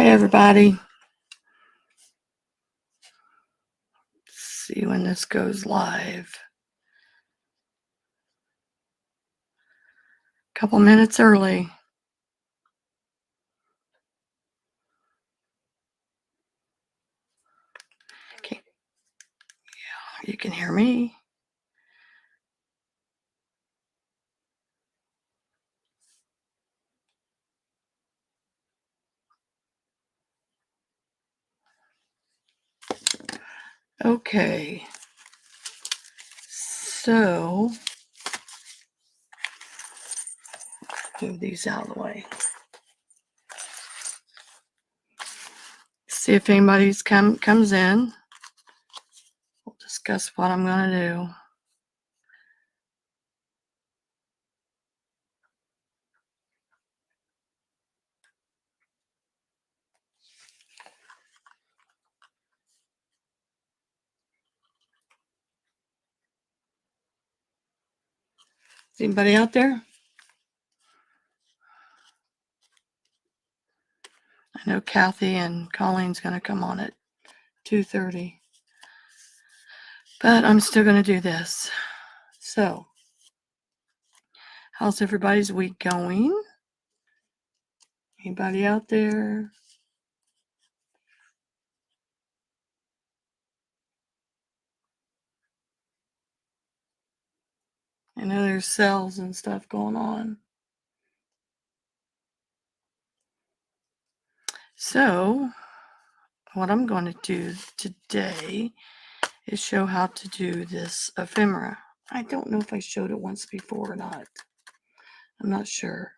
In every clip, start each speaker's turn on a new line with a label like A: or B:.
A: Hi, everybody. Let's see when this goes live. A couple minutes early. Okay. Yeah, you can hear me. Okay. So, move these out of the way. See if anybody's comes in. We'll discuss what I'm going to do. Is anybody out there? I know Kathy and Colleen's going to come on at 2:30. But I'm still going to do this. So, how's everybody's week going? Anybody out there? I know there's sales and stuff going on. So, what I'm going to do today is show how to do this ephemera. I don't know if I showed it once before or not. I'm not sure.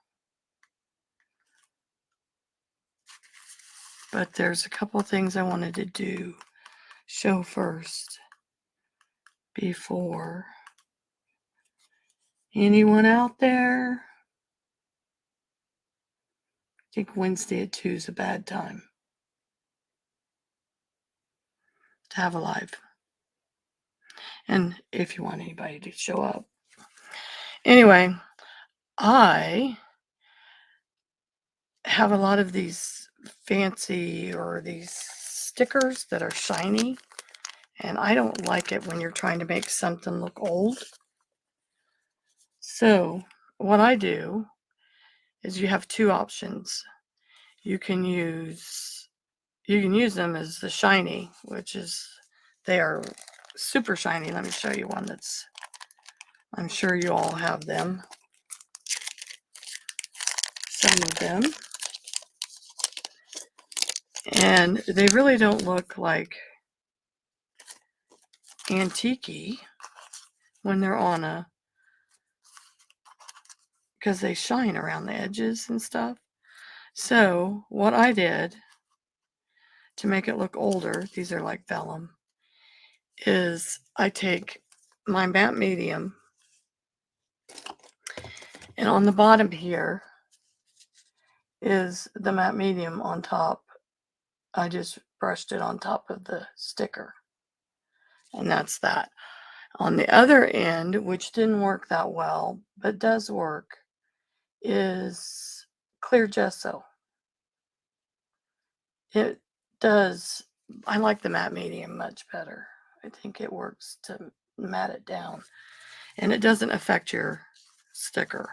A: But there's a couple of things I wanted to show first before. Anyone out there? I think Wednesday at 2 is a bad time to have a live. And if you want anybody to show up. Anyway, I have a lot of these fancy or these stickers that are shiny, and I don't like it when you're trying to make something look old. So what I do is you have two options. You can use them as the shiny, which is, they are super shiny. Let me show you one that's, I'm sure you all have them. Some of them. And they really don't look like antique-y when they're on a, because they shine around the edges and stuff. So what I did to make it look older, these are like vellum, is I take my matte medium, and on the bottom here is the matte medium on top. I just brushed it on top of the sticker, and that's that. On the other end, which didn't work that well, but does work, is clear gesso. It does, I like the matte medium much better. I think it works to matte it down, and it doesn't affect your sticker.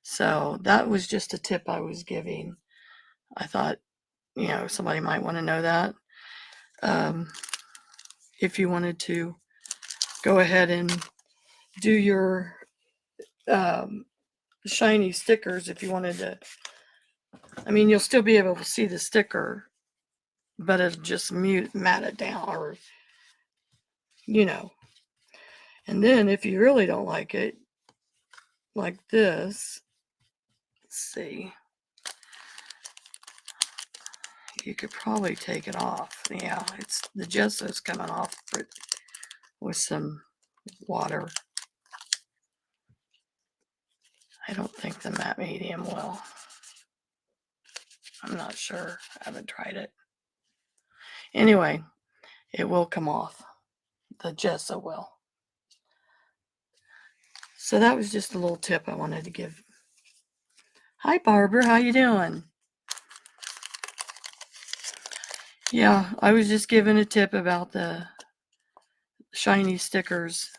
A: So that was just a tip I was giving. I thought, somebody might want to know that. If you wanted to go ahead and do your shiny stickers, if you wanted to, you'll still be able to see the sticker, but it'll just matte it down, or, And then if you really don't like it, like this, let's see, you could probably take it off. Yeah, it's the gesso's coming off with some water. I don't think the matte medium will. I'm not sure. I haven't tried it. Anyway, it will come off. The gesso will. So that was just a little tip I wanted to give. Hi, Barbara. How you doing? Yeah, I was just giving a tip about the shiny stickers,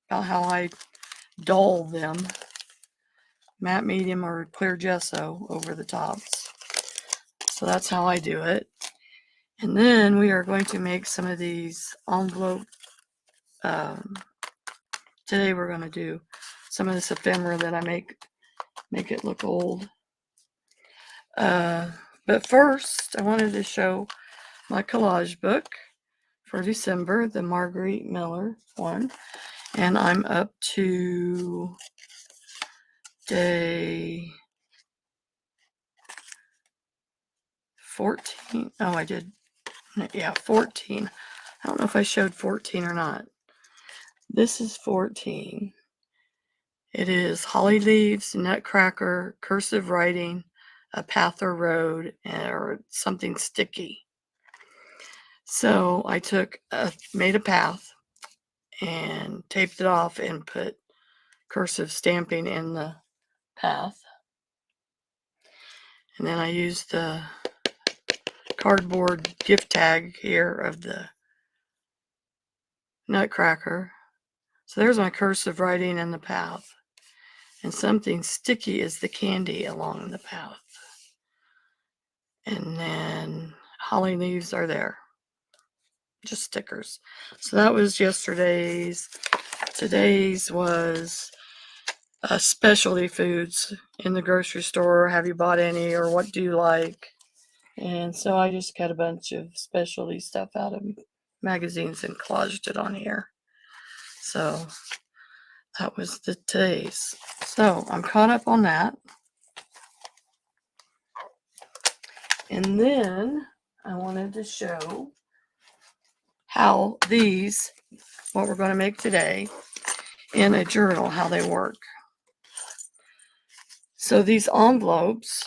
A: about how I dull them, matte medium or clear gesso over the tops. So that's how I do it. And then we are going to make some of these envelope. Today we're going to do some of this ephemera that I make it look old. But first, I wanted to show my collage book for December, the Marguerite Miller one. And I'm up to day 14. Oh, I did. Yeah, 14. I don't know if I showed 14 or not. This is 14. It is holly leaves, nutcracker, cursive writing, a path or road, or something sticky. So I made a path and taped it off and put cursive stamping in the path. And then I used the cardboard gift tag here of the nutcracker. So there's my cursive writing in the path. And something sticky is the candy along the path. And then holly leaves are there. Just stickers. So that was yesterday's. Today's was specialty foods in the grocery store. Have you bought any, or what do you like? And so I just cut a bunch of specialty stuff out of magazines and collaged it on here. So that was today's. So I'm caught up on that. And then I wanted to show how what we're going to make today in a journal, how they work. So these envelopes,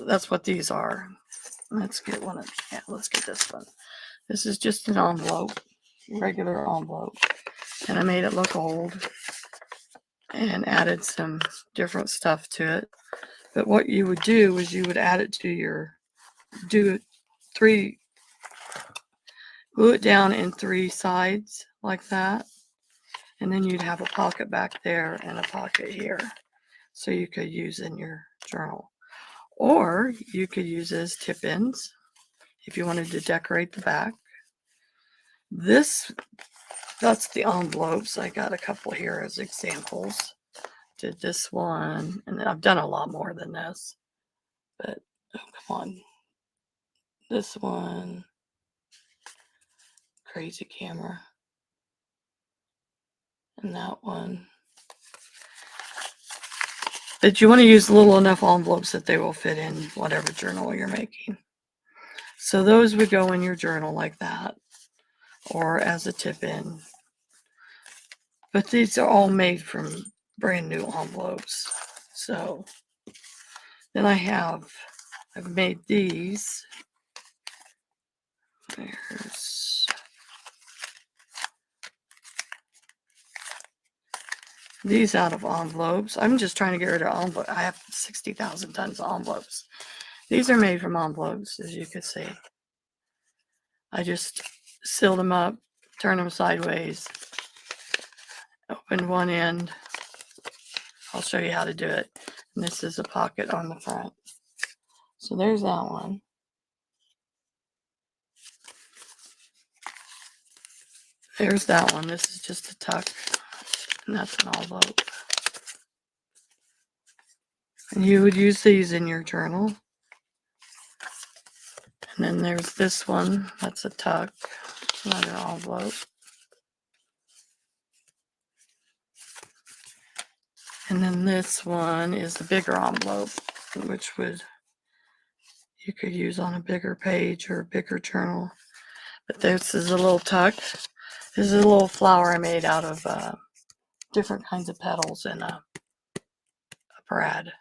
A: that's what these are. Let's get this one. This is just an envelope, regular envelope. And I made it look old and added some different stuff to it. But what you would do is you would add it to glue it down in 3 sides like that. And then you'd have a pocket back there and a pocket here. So you could use in your journal. Or you could use as tip-ins if you wanted to decorate the back. That's the envelopes. I got a couple here as examples. Did this one, and I've done a lot more than this. But, oh, come on. This one. Crazy camera. And that one. But you want to use little enough envelopes that they will fit in whatever journal you're making. So those would go in your journal like that, or as a tip-in. But these are all made from brand new envelopes. So then I've made these. There's these out of envelopes. I'm just trying to get rid of envelopes. I have 60,000 tons of envelopes. These are made from envelopes, as you can see. I just sealed them up, turned them sideways, opened one end. I'll show you how to do it. And this is a pocket on the front. So there's that one. There's that one. This is just a tuck. And that's an envelope. And you would use these in your journal. And then there's this one. That's a tuck. Another envelope. And then this one is the bigger envelope, which you could use on a bigger page or a bigger journal. But this is a little tuck. This is a little flower I made out of different kinds of petals and a brad.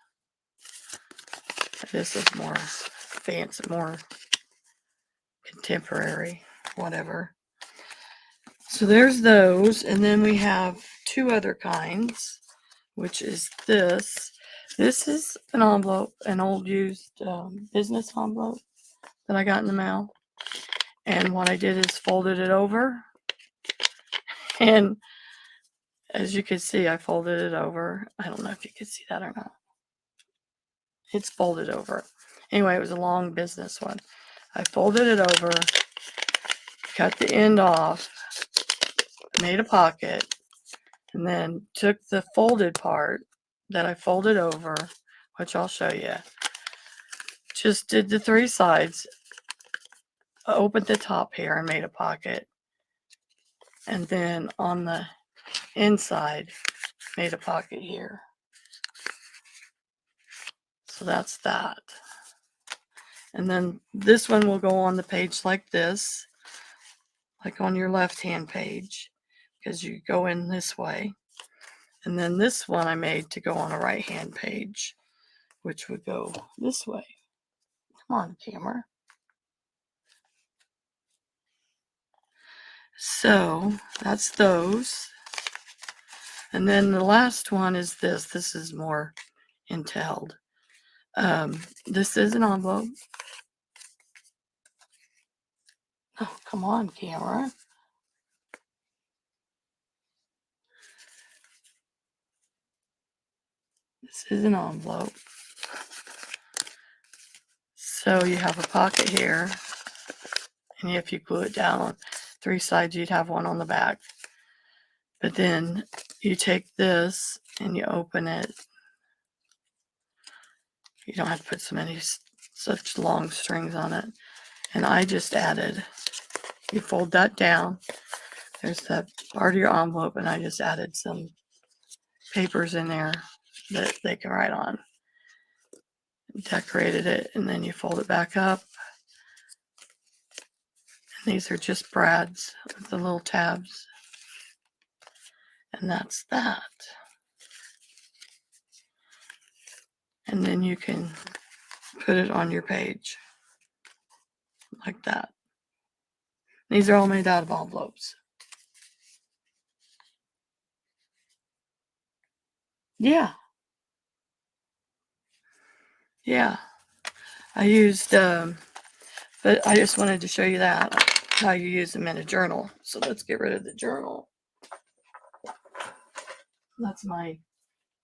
A: This is more fancy, more contemporary, whatever. So there's those, and then we have 2 other kinds, which is this. This is an envelope, an old used business envelope that I got in the mail. And what I did is folded it over. And as you can see, I folded it over. I don't know if you can see that or not. It's folded over. Anyway, it was a long business one. I folded it over, cut the end off, made a pocket, and then took the folded part that I folded over, which I'll show you. Just did the 3 sides, opened the top here and made a pocket. And then on the inside, made a pocket here. So that's that. And then this one will go on the page like this, like on your left-hand page, because you go in this way. And then this one I made to go on a right-hand page, which would go this way. Come on, camera. So that's those. And then the last one is this. This is more entailed. This is an envelope. Oh, come on, camera. This is an envelope. So you have a pocket here. And if you glue it down on 3 sides, you'd have one on the back. But then you take this and you open it. You don't have to put such long strings on it. And I just added, you fold that down. There's that part of your envelope, and I just added some papers in there that they can write on. Decorated it, and then you fold it back up. And these are just brads with the little tabs. And that's that. And then you can put it on your page like that. These are all made out of envelopes. Yeah. Yeah. I used, but I just wanted to show you that, how you use them in a journal. So let's get rid of the journal. That's my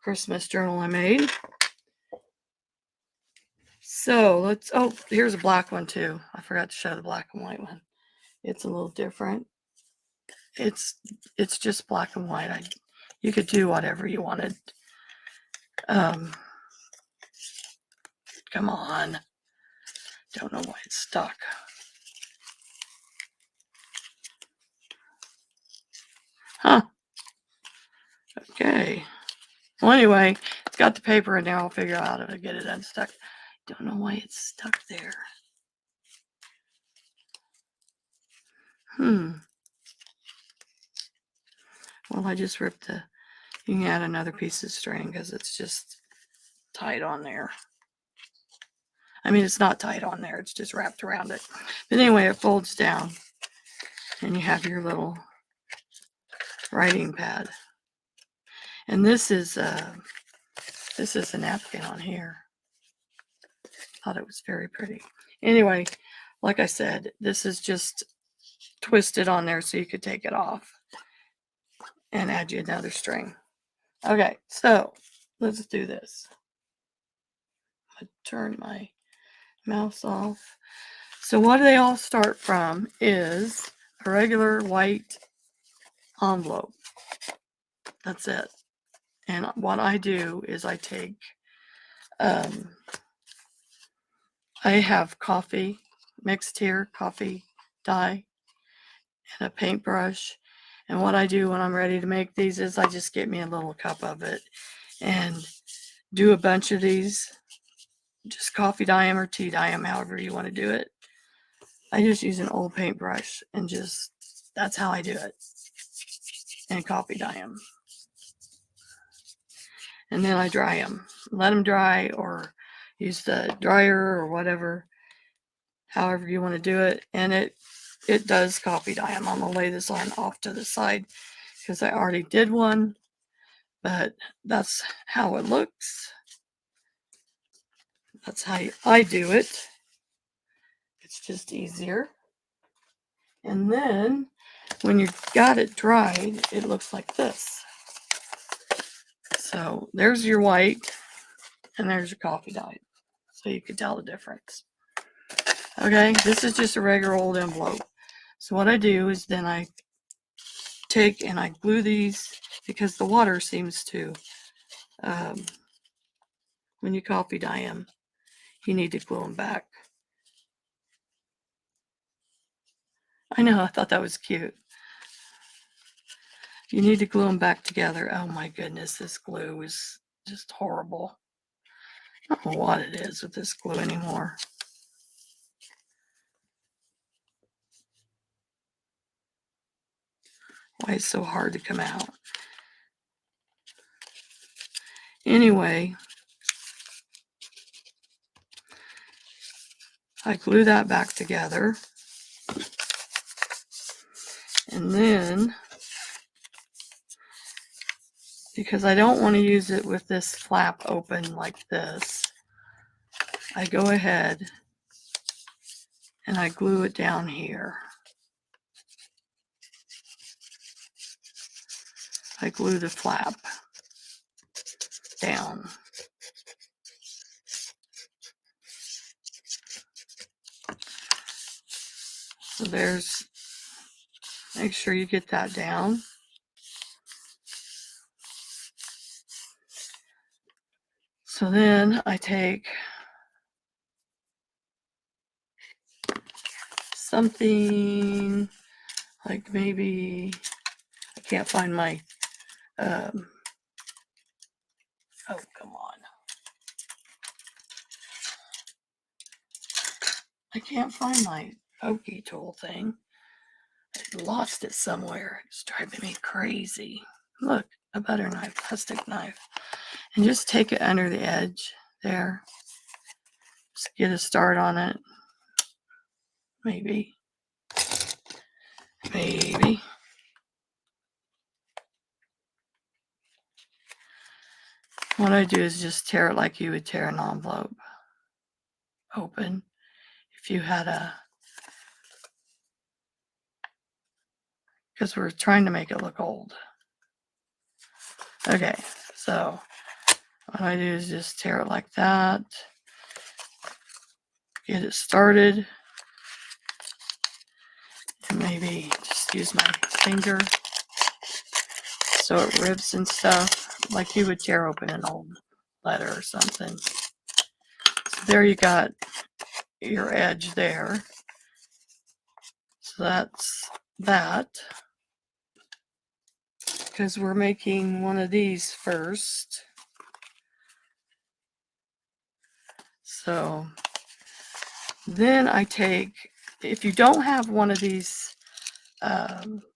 A: Christmas journal I made. So let's, oh, here's a black one too. I forgot to show the black and white one. It's a little different. It's just black and white. You could do whatever you wanted. Come on. Don't know why it's stuck. Huh. Okay. Well, anyway, it's got the paper in there. I'll figure out how to get it unstuck. Don't know why it's stuck there. Well, I just ripped the, you can add another piece of string because it's just tied on there. I mean, it's not tied on there. It's just wrapped around it. But anyway, it folds down. And you have your little writing pad. And this is a napkin on here. Thought it was very pretty. Anyway, like I said, this is just twisted on there so you could take it off and add you another string. Okay, so let's do this. I'm gonna turn my mouse off. So what they all start from is a regular white envelope. That's it. And what I do is I take, I have coffee mixed here, coffee dye, and a paintbrush. And what I do when I'm ready to make these is I just get me a little cup of it and do a bunch of these. Just coffee dye them or tea dye them, however you want to do it. I just use an old paintbrush and just, that's how I do it. And coffee dye them. And then I dry them. Let them dry or use the dryer or whatever, however you want to do it. And it does coffee dye them. I'm going to lay this on off to the side because I already did one. But that's how it looks. That's how I do it. It's just easier. And then when you got it dried, it looks like this. So there's your white and there's your coffee dye. So you can tell the difference. Okay, this is just a regular old envelope. So what I do is then I take and I glue these, because the water seems to, when you coffee dye them, you need to glue them back. I know, I thought that was cute. You need to glue them back together. Oh my goodness, this glue is just horrible. I don't know what it is with this glue anymore. Why it's so hard to come out. Anyway, I glue that back together. And then, because I don't want to use it with this flap open like this, I go ahead and I glue it down here. I glue the flap down. So there's, make sure you get that down. So then I take something like, maybe, I can't find my, oh, come on. I can't find my pokey tool thing. I lost it somewhere. It's driving me crazy. Look, a butter knife, plastic knife. And just take it under the edge there. Just get a start on it. Maybe. Maybe. What I do is just tear it like you would tear an envelope open. If you had a, because we're trying to make it look old. Okay, so what I do is just tear it like that. Get it started. And maybe just use my finger so it rips and stuff, like you would tear open an old letter or something. So there you got your edge there. So that's that. Because we're making one of these first. So then I take, if you don't have one of these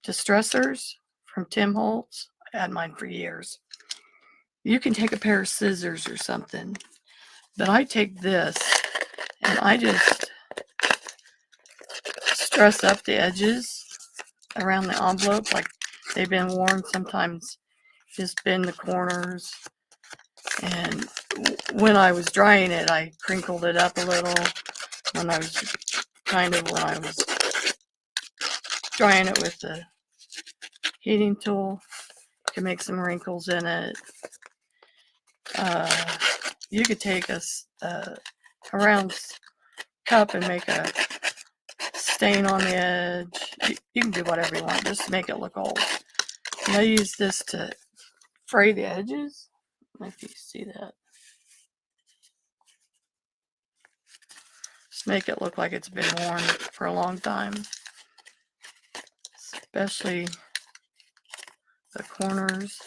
A: distressors from Tim Holtz, I had mine for years. You can take a pair of scissors or something, but I take this and I just stress up the edges around the envelope like they've been worn. Sometimes just bend the corners. And when I was drying it, I crinkled it up a little. When I was drying it with the heating tool, you can make some wrinkles in it. You could take a round cup and make a stain on the edge. You can do whatever you want, just to make it look old. And I use this to fray the edges. I don't know if you see that. Just make it look like it's been worn for a long time. Especially the corners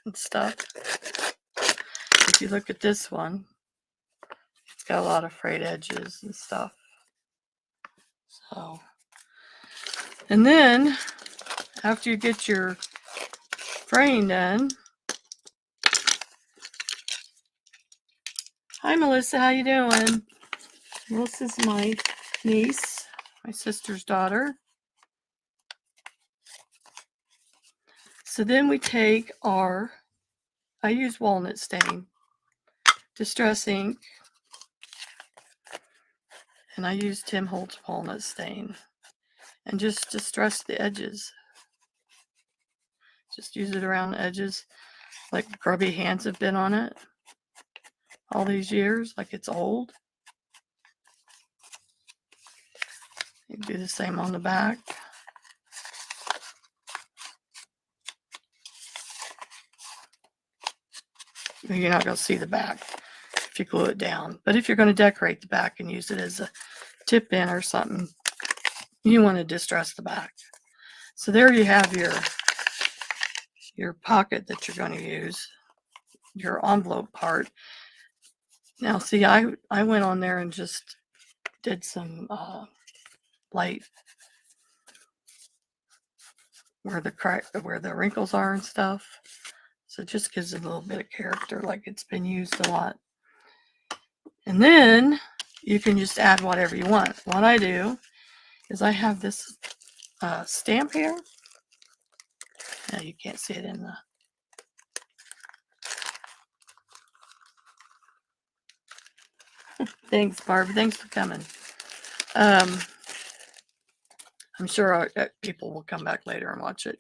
A: and stuff. If you look at this one, it's got a lot of frayed edges and stuff. So, and then after you get your fraying done, hi Melissa, how you doing? Melissa's my niece, my sister's daughter. So then we take our, I use walnut stain, distress ink, and I use Tim Holtz walnut stain. and just distress the edges. Just use it around the edges, like grubby hands have been on it all these years, like it's old. You do the same on the back. You're not going to see the back if you glue it down. But if you're going to decorate the back and use it as a tip in or something, you want to distress the back. So there you have your pocket that you're going to use, your envelope part. Now see, I went on there and just did some light where the wrinkles are and stuff. So it just gives it a little bit of character, like it's been used a lot. And then you can just add whatever you want. What I do is I have this stamp here. Now you can't see it in the... Thanks, Barb. Thanks for coming. I'm sure people will come back later and watch it.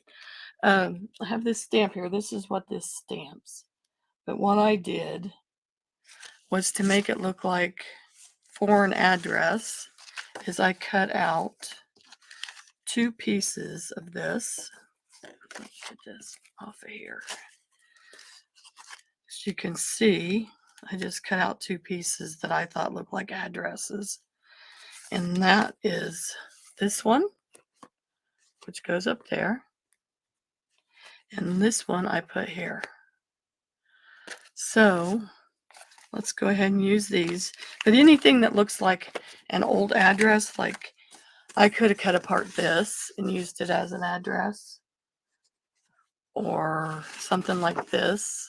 A: I have this stamp here. This is what this stamps. But what I did was to make it look like foreign address is I cut out 2 pieces of this. Let me get this off of here. As you can see, I just cut out 2 pieces that I thought looked like addresses. And that is this one, which goes up there. And this one I put here. So let's go ahead and use these. But anything that looks like an old address, like I could have cut apart this and used it as an address. Or something like this.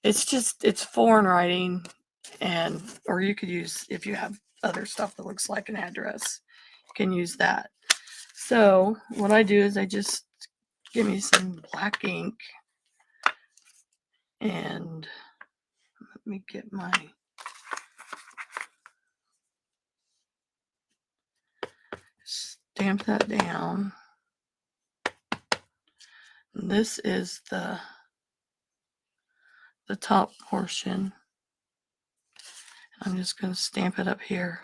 A: It's foreign writing, or you could use, if you have other stuff that looks like an address, you can use that. So what I do is I just give me some black ink, and let me get my stamp that down. And this is the top portion. I'm just going to stamp it up here.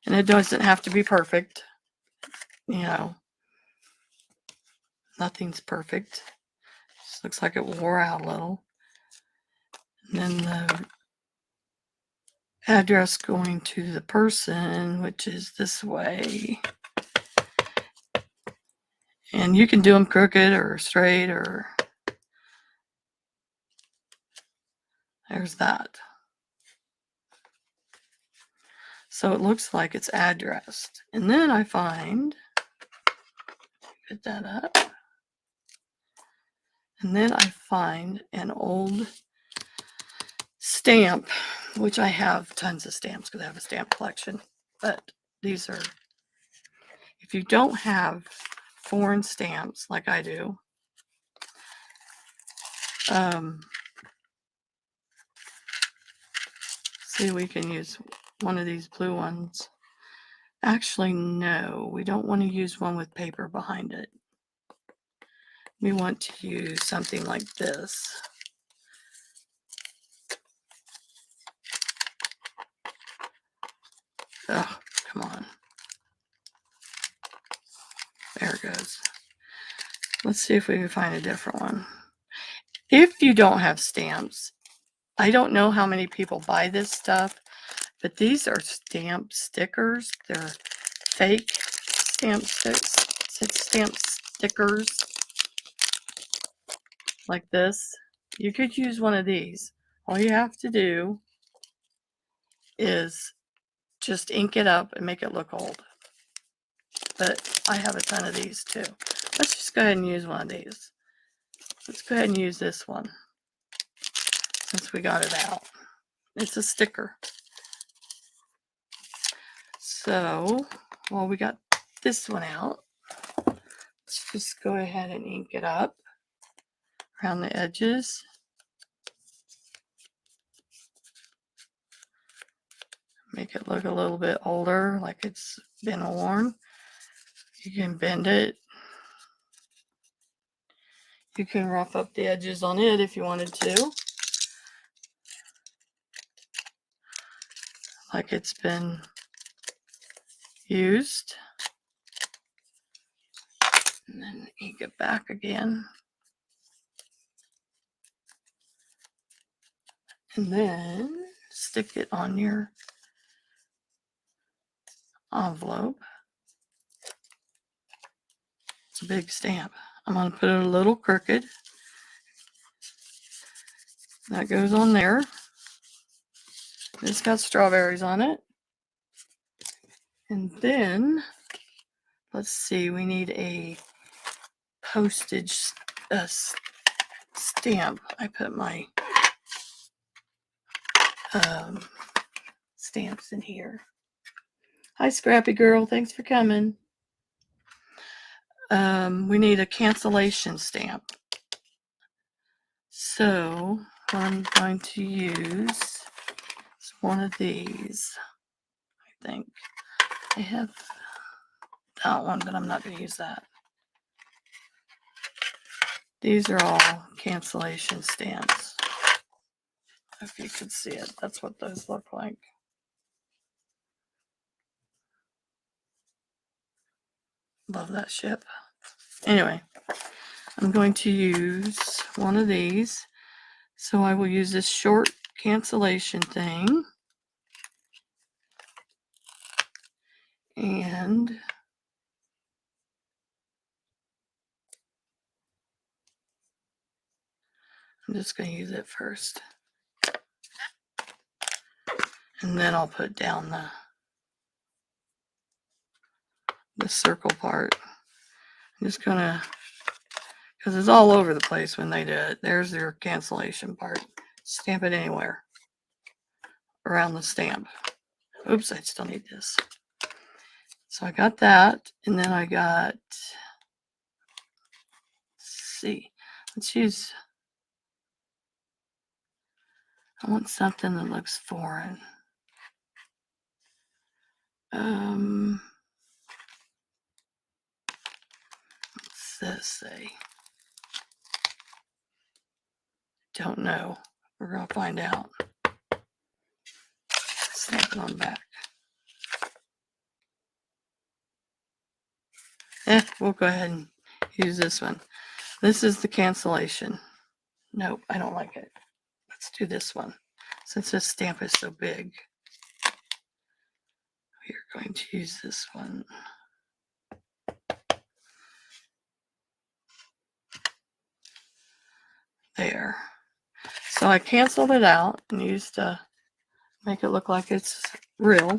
A: And it doesn't have to be perfect. You know, nothing's perfect. Just looks like it wore out a little. And then the address going to the person, which is this way. And you can do them crooked or straight, or there's that. So it looks like it's addressed. And then I find, put that up. And then I find an old stamp, which I have tons of stamps because I have a stamp collection. But these are, if you don't have foreign stamps like I do, see, we can use one of these blue ones. Actually, no, we don't want to use one with paper behind it. We want to use something like this. Oh, come on. There it goes. Let's see if we can find a different one. If you don't have stamps, I don't know how many people buy this stuff, but these are stamp stickers. They're fake stamp stickers like this. You could use one of these. All you have to do is just ink it up and make it look old. But I have a ton of these too. Let's just go ahead and use one of these. Let's go ahead and use this one since we got it out. It's a sticker. So while we got this one out, let's just go ahead and ink it up around the edges. make it look a little bit older, like it's been worn. You can bend it. You can rough up the edges on it if you wanted to, like it's been used. And then ink it back again. And then stick it on your envelope. It's a big stamp. I'm going to put it a little crooked. That goes on there. It's got strawberries on it. And then, let's see, we need a postage stamp. I put my stamps in here. Hi, Scrappy Girl. Thanks for coming. We need a cancellation stamp. So what I'm going to use is one of these. I think I have that one, but I'm not going to use that. These are all cancellation stamps. If you could see it, that's what those look like. Love that ship. Anyway, I'm going to use one of these. So I will use this short cancellation thing. And I'm just going to use it first. And then I'll put down the circle part. I'm just going to, because it's all over the place when they do it. There's your cancellation part. Stamp it anywhere around the stamp. Oops, I still need this. So I got that. And then I got, let's use, I want something that looks foreign. What's this say? Don't know. We're going to find out. Stamp it on back. We'll go ahead and use this one. This is the cancellation. Nope, I don't like it. Let's do this one. Since this stamp is so big, we are going to use this one. There. So I canceled it out and used to make it look like it's real.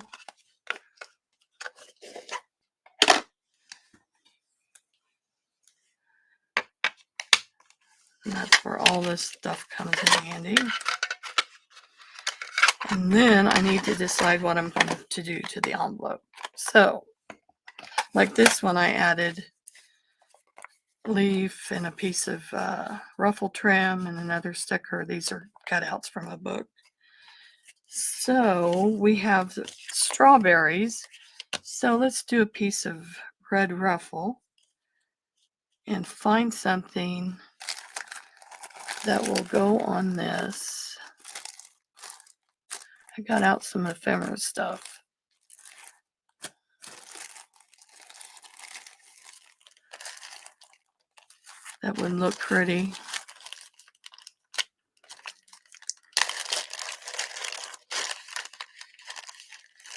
A: And that's where all this stuff comes in handy. And then I need to decide what I'm going to do to the envelope. So, like this one, I added leaf and a piece of ruffle trim and another sticker. These are cutouts from a book. So we have strawberries. So let's do a piece of red ruffle and find something that will go on this. I got out some ephemera stuff. That would look pretty.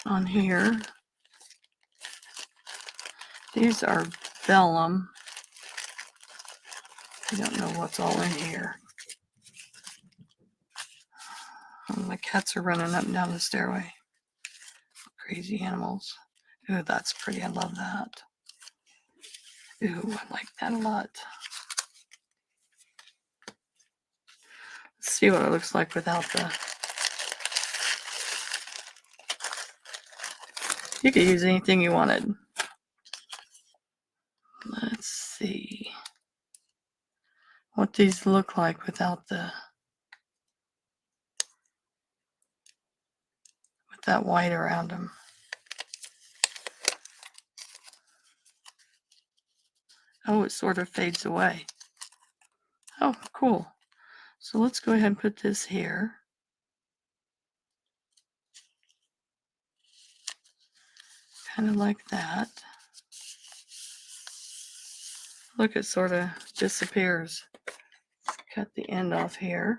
A: On here. These are vellum. I don't know what's all in here. Oh, my cats are running up and down the stairway. Crazy animals. Ooh, that's pretty. I love that. Ooh, I like that a lot. Let's see what it looks like without the... You could use anything you wanted. Let's see what these look like without that white around them. Oh, it sort of fades away. Oh, cool. So let's go ahead and put this here. Kind of like that. Look, it sort of disappears. Cut the end off here.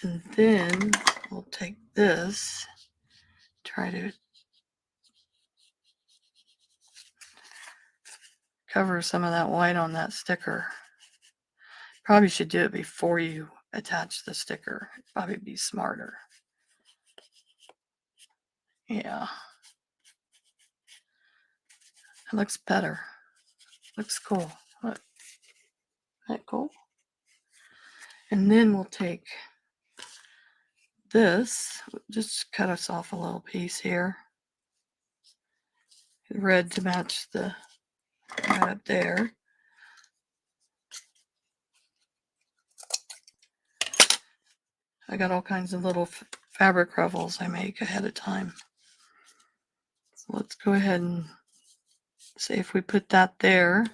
A: And then we'll take this, try to cover some of that white on that sticker. Probably should do it before you attach the sticker. It'd probably be smarter. Yeah. It looks better. Looks cool. Look. Isn't that cool? And then we'll take this, just cut us off a little piece here. Red to match the red up there. I got all kinds of little fabric ruffles I make ahead of time. So let's go ahead and see if we put that there.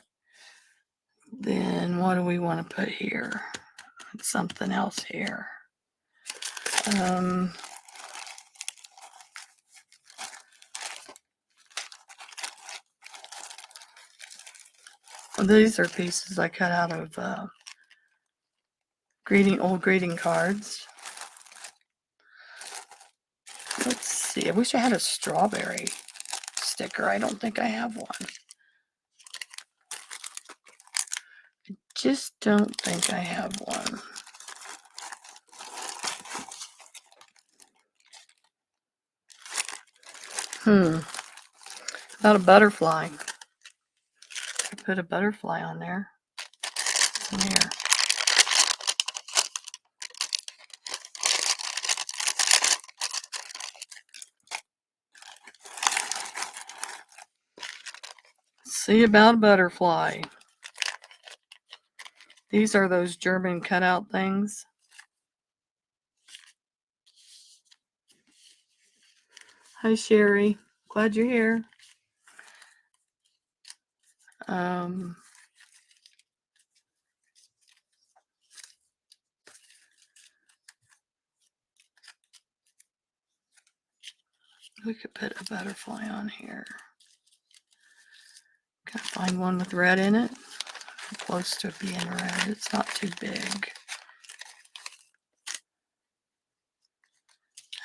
A: Then what do we want to put here? Something else here. Well, these are pieces I cut out of old greeting cards. Let's see. I wish I had a strawberry sticker. I don't think I have one. I just don't think I have one. About a butterfly. I put a butterfly on there. In here. See about a butterfly. These are those German cutout things. Hi, Sherry. Glad you're here. We could put a butterfly on here. Can I find one with red in it? Close to being red. It's not too big.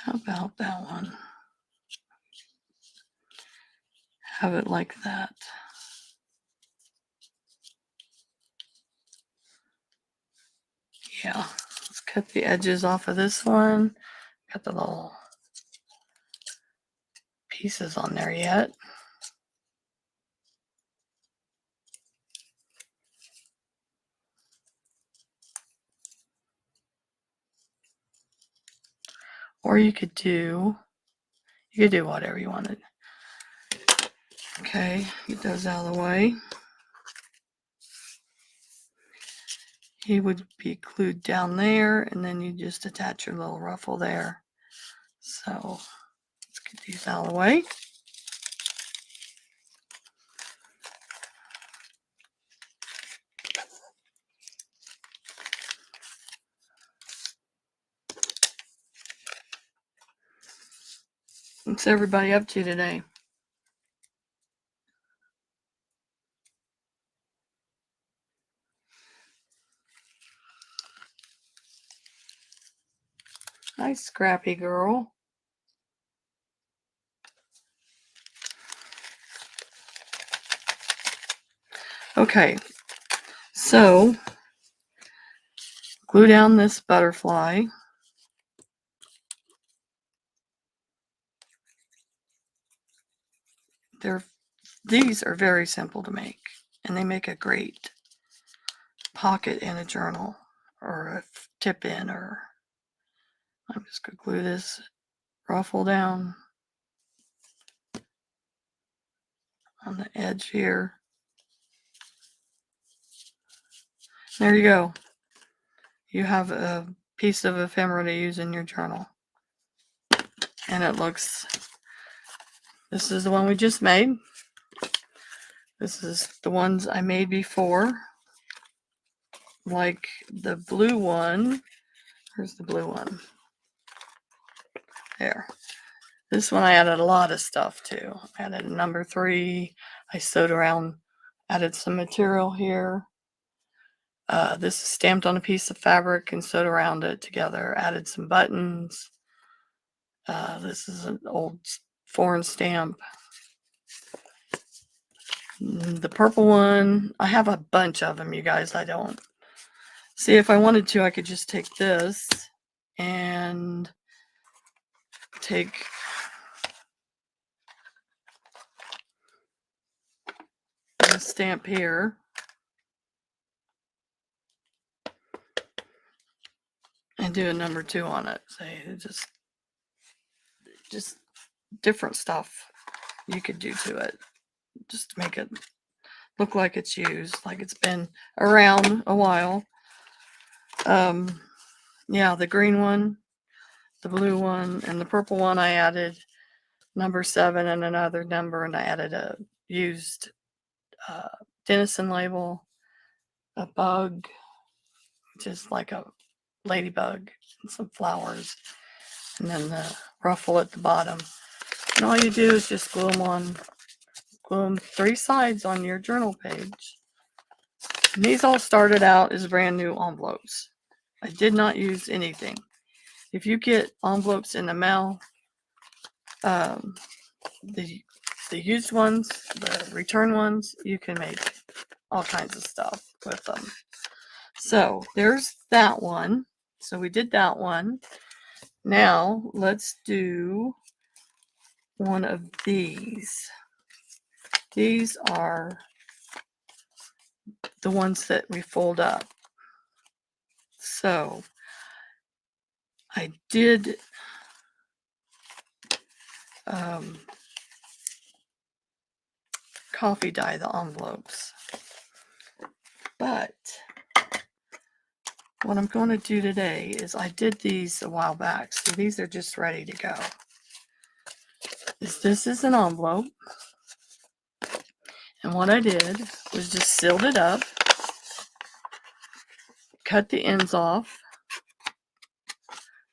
A: How about that one? Have it like that. Yeah, let's cut the edges off of this one. Got the little pieces on there yet. Or you could do whatever you wanted. Okay, get those out of the way. He would be glued down there, and then you just attach your little ruffle there. So let's get these out of the way. What's everybody up to today? Hi, Scrappy girl. Okay, so glue down this butterfly. These are very simple to make, and they make a great pocket in a journal or a tip in, or I'm just going to glue this ruffle down on the edge here. There you go. You have a piece of ephemera to use in your journal. And it looks, this is the one we just made. This is the ones I made before. Like the blue one. Where's the blue one? There. This one I added a lot of stuff to. I added a number 3. I sewed around, added some material here. This is stamped on a piece of fabric and sewed around it together. Added some buttons. This is an old foreign stamp. The purple one, I have a bunch of them, you guys. I don't. See, if I wanted to, I could just take this and take this stamp here and do a number 2 on it. Say, just different stuff you could do to it, just to make it look like it's used, like it's been around a while. Yeah, the green one, the blue one, and the purple one, I added number 7 and another number, and I added a used Denison label, a bug, just like a ladybug, and some flowers, and then the ruffle at the bottom. And all you do is just glue them 3 sides on your journal page. And these all started out as brand new envelopes. I did not use anything. If you get envelopes in the mail, the used ones, the return ones, you can make all kinds of stuff with them. So there's that one. So we did that one. Now let's do one of these. These are the ones that we fold up. So I did coffee dye the envelopes, but what I'm going to do today is I did these a while back, so these are just ready to go. This is an envelope, and what I did was just sealed it up, cut the ends off.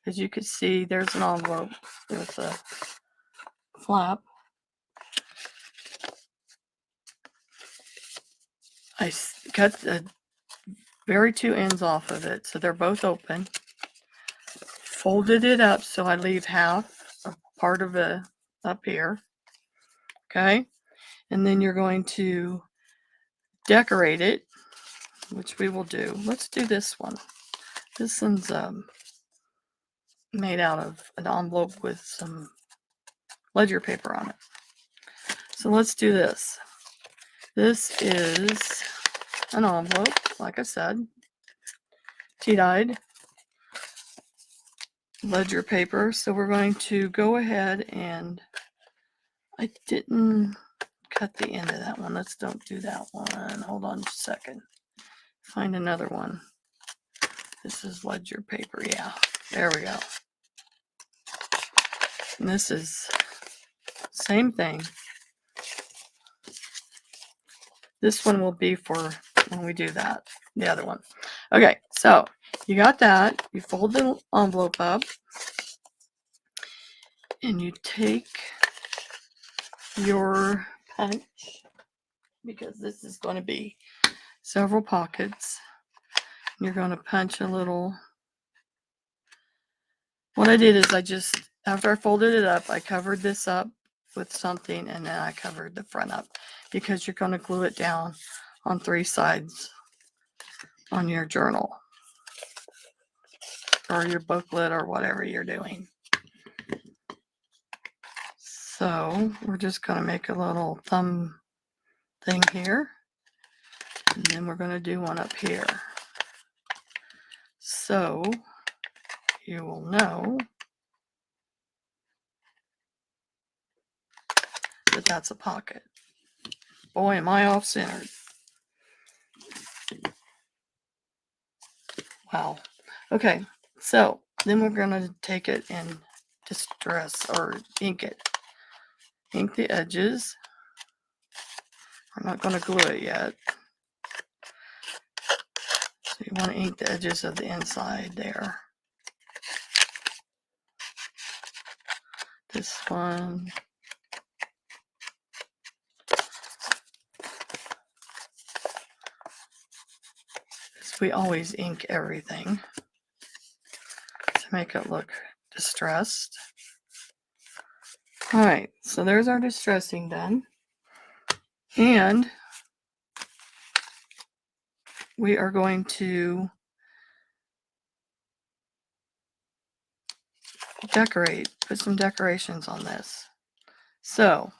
A: As you can see, there's an envelope with a flap. I cut the very 2 ends off of it, so they're both open. Folded it up so I leave half a part of it up here. Okay, and then you're going to decorate it, which we will do. Let's do this one. This one's made out of an envelope with some ledger paper on it. So let's do this. This is an envelope, like I said, tea-dyed ledger paper. So we're going to go ahead and I didn't cut the end of that one. Let's don't do that one. Hold on just a second. Find another one. This is ledger paper. Yeah, there we go. And this is same thing. This one will be for when we do that, the other one. Okay, so you got that. You fold the envelope up and you take your punch, because this is going to be several pockets. You're going to punch a little. What I did is after I folded it up, I covered this up with something, and then I covered the front up, because you're going to glue it down on 3 sides on your journal or your booklet or whatever you're doing. So we're just going to make a little thumb thing here, and then we're going to do one up here. So you will know that that's a pocket. Boy, am I off-centered. Wow. Okay, so then we're going to take it and distress or ink it. Ink the edges. We're not going to glue it yet. So you want to ink the edges of the inside there. This one. We always ink everything to make it look distressed. All right, so there's our distressing done. And we are going to decorate, put some decorations on this. So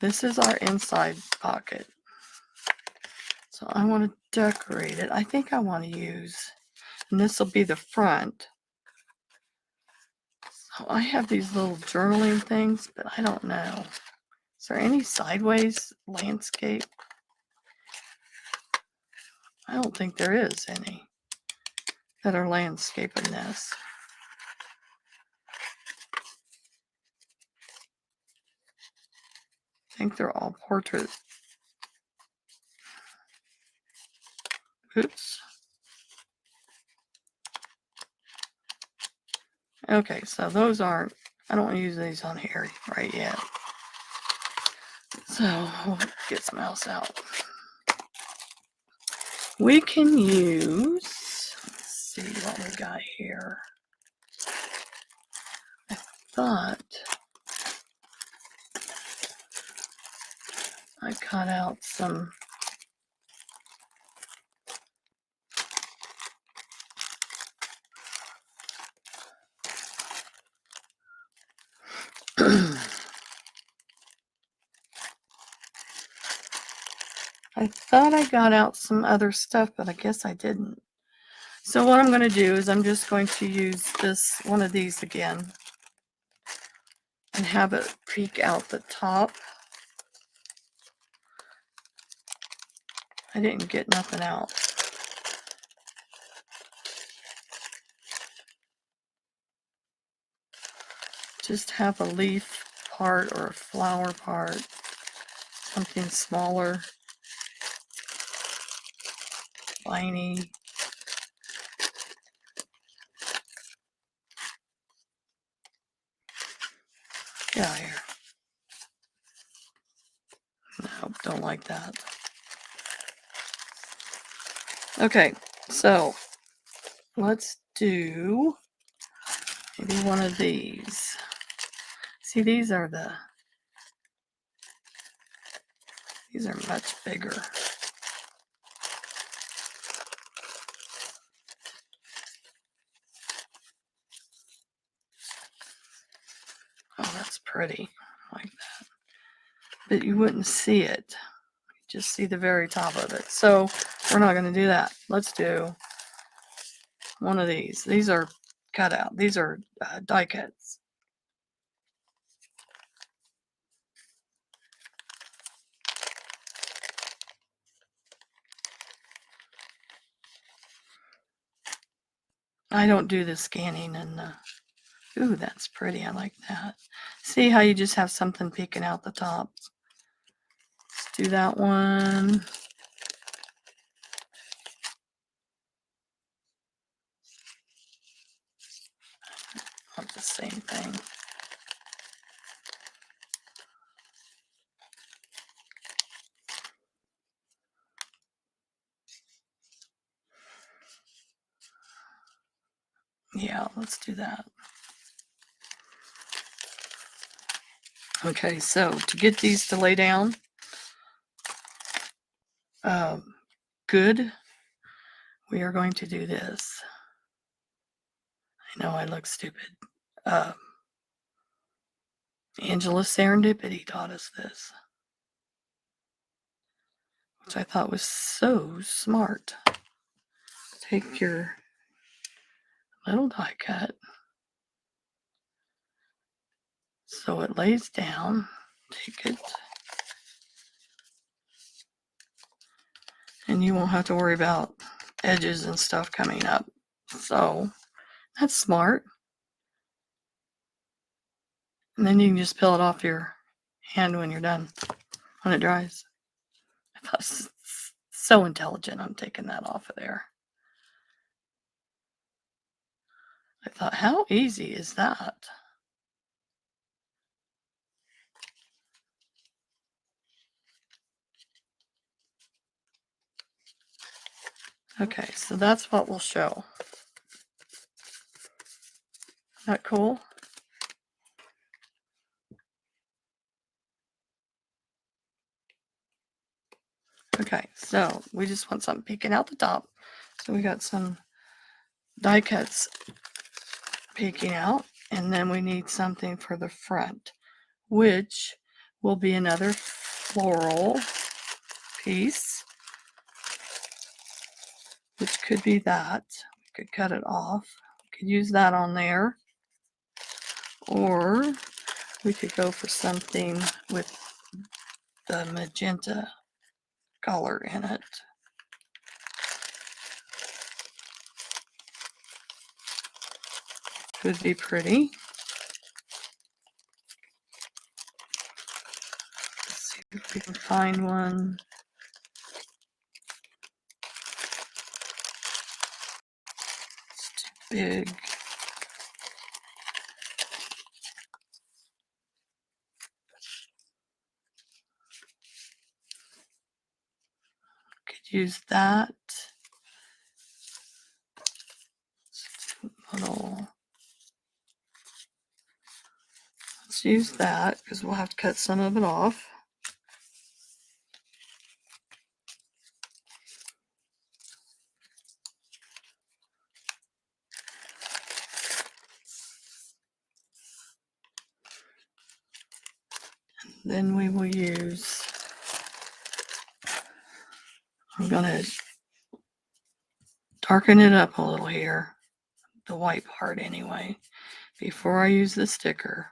A: this is our inside pocket. So I want to decorate it. I think I want to use, and this will be the front. So I have these little journaling things, but I don't know. Is there any sideways landscape? I don't think there is any that are landscape in this. I think they're all portrait. Oops. Okay, so those aren't, I don't want to use these on here right yet. So we'll get some else out. We can use, let's see what we got here. I thought I cut out some I thought I got out some other stuff, but I guess I didn't. So what I'm going to do is I'm just going to use this one of these again and have it peek out the top. I didn't get nothing out. Just have a leaf part or a flower part, something smaller, tiny. Get out of here. Nope, don't like that. Okay, so let's do maybe one of these. See, these are much bigger. Oh, that's pretty, like that. But you wouldn't see it. You just see the very top of it. So we're not going to do that. Let's do one of these. These are cut out. These are die cuts. I don't do the scanning and ooh, that's pretty. I like that. See how you just have something peeking out the top? Let's do that one. Want the same thing. Yeah, let's do that. Okay, so to get these to lay down, good, we are going to do this. I know I look stupid. Angela Serendipity taught us this, which I thought was so smart. Take your little die cut so it lays down. Take it, and you won't have to worry about edges and stuff coming up. So that's smart. And then you can just peel it off your hand when you're done, when it dries. I thought it was so intelligent. I'm taking that off of there. I thought, how easy is that? Okay, so that's what we'll show. Isn't that cool? Okay, so we just want something peeking out the top. So we got some die cuts peeking out, and then we need something for the front, which will be another floral piece, which could be that. We could cut it off. We could use that on there, or we could go for something with the magenta color in it. Could be pretty. Let's see if we can find one. It's too big. Could use that. Little. Let's use that because we'll have to cut some of it off. Then we will use, I'm going to darken it up a little here, the white part anyway, before I use the sticker.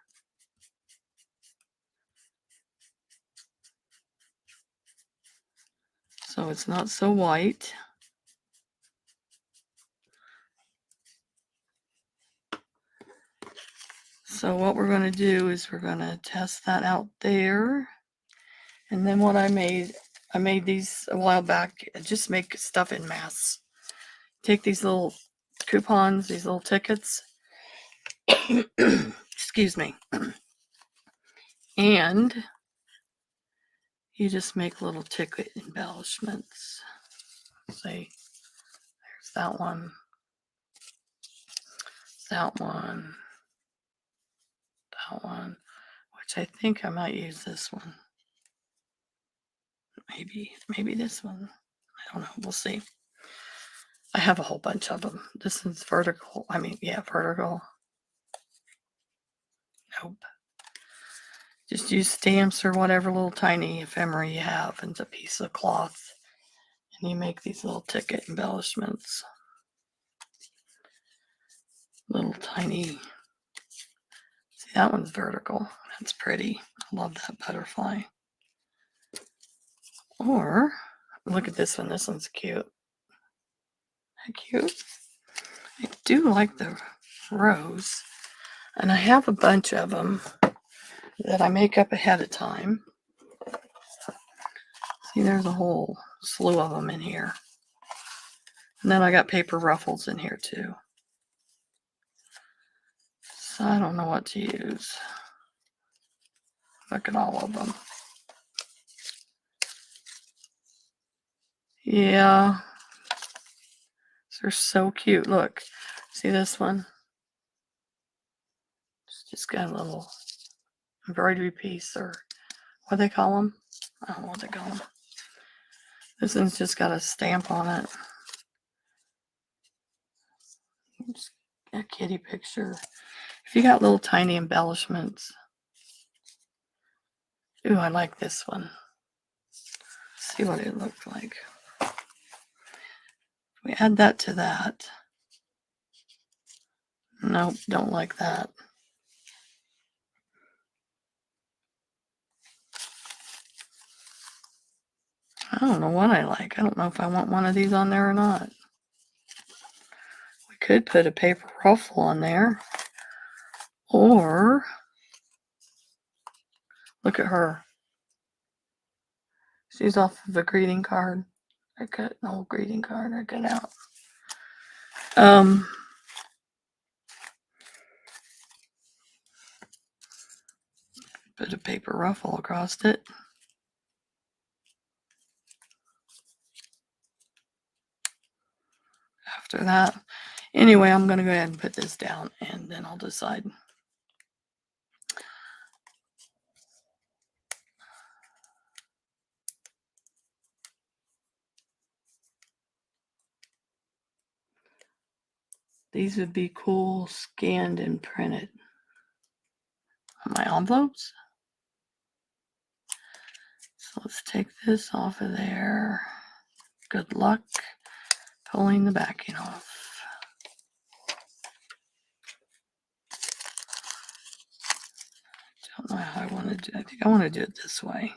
A: So it's not so white. So what we're going to do is we're going to test that out there. And then what I made these a while back. Just make stuff in mass. Take these little coupons, these little tickets. Excuse me. And you just make little ticket embellishments. See, there's that one. That one. That one. Which I think I might use this one. Maybe this one. I don't know. We'll see. I have a whole bunch of them. This is vertical. Vertical. Nope. Just use stamps or whatever little tiny ephemera you have, and it's a piece of cloth. And you make these little ticket embellishments. Little tiny. See, that one's vertical. That's pretty. I love that butterfly. Or, look at this one. This one's cute. Isn't that cute? I do like the rose. And I have a bunch of them that I make up ahead of time. See, there's a whole slew of them in here. And then I got paper ruffles in here too. So I don't know what to use. Look at all of them. Yeah. They're so cute. Look. See this one? It's just got a little embroidery piece, or what they call them. I don't know what they call them. This one's just got a stamp on it. Just a kitty picture. If you got little tiny embellishments. Ooh, I like this one. Let's see what it looked like. We add that to that. Nope, don't like that. I don't know what I like. I don't know if I want one of these on there or not. We could put a paper ruffle on there, or look at her. She's off of a greeting card. I cut an old greeting card I cut out. Put a paper ruffle across it. After that, anyway, I'm going to go ahead and put this down, and then I'll decide. These would be cool scanned and printed on my envelopes. So let's take this off of there. Good luck pulling the backing off. Don't know how I want to do it. I think I want to do it this way.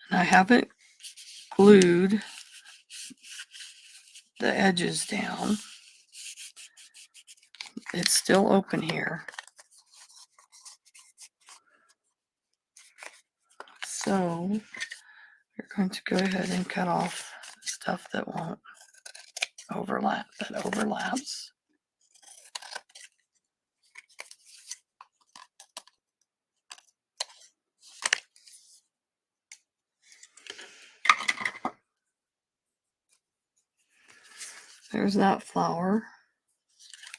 A: And I haven't glued the edges down. It's still open here. So we're going to go ahead and cut off the stuff that won't overlap, that overlaps. There's that flower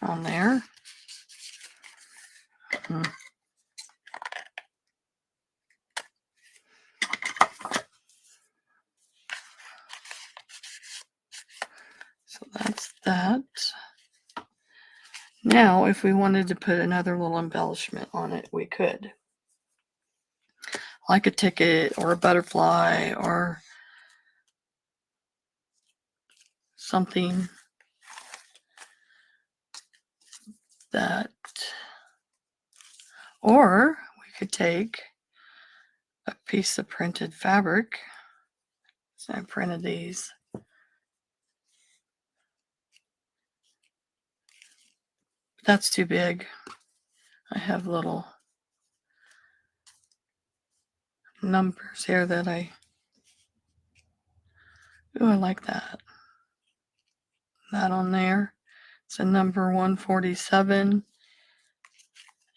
A: on there. So that's that. Now, if we wanted to put another little embellishment on it, we could. Like a ticket or a butterfly or something that, or we could take a piece of printed fabric. So I printed these. That's too big. I have little numbers here that I like that. That on there. It's a number 147.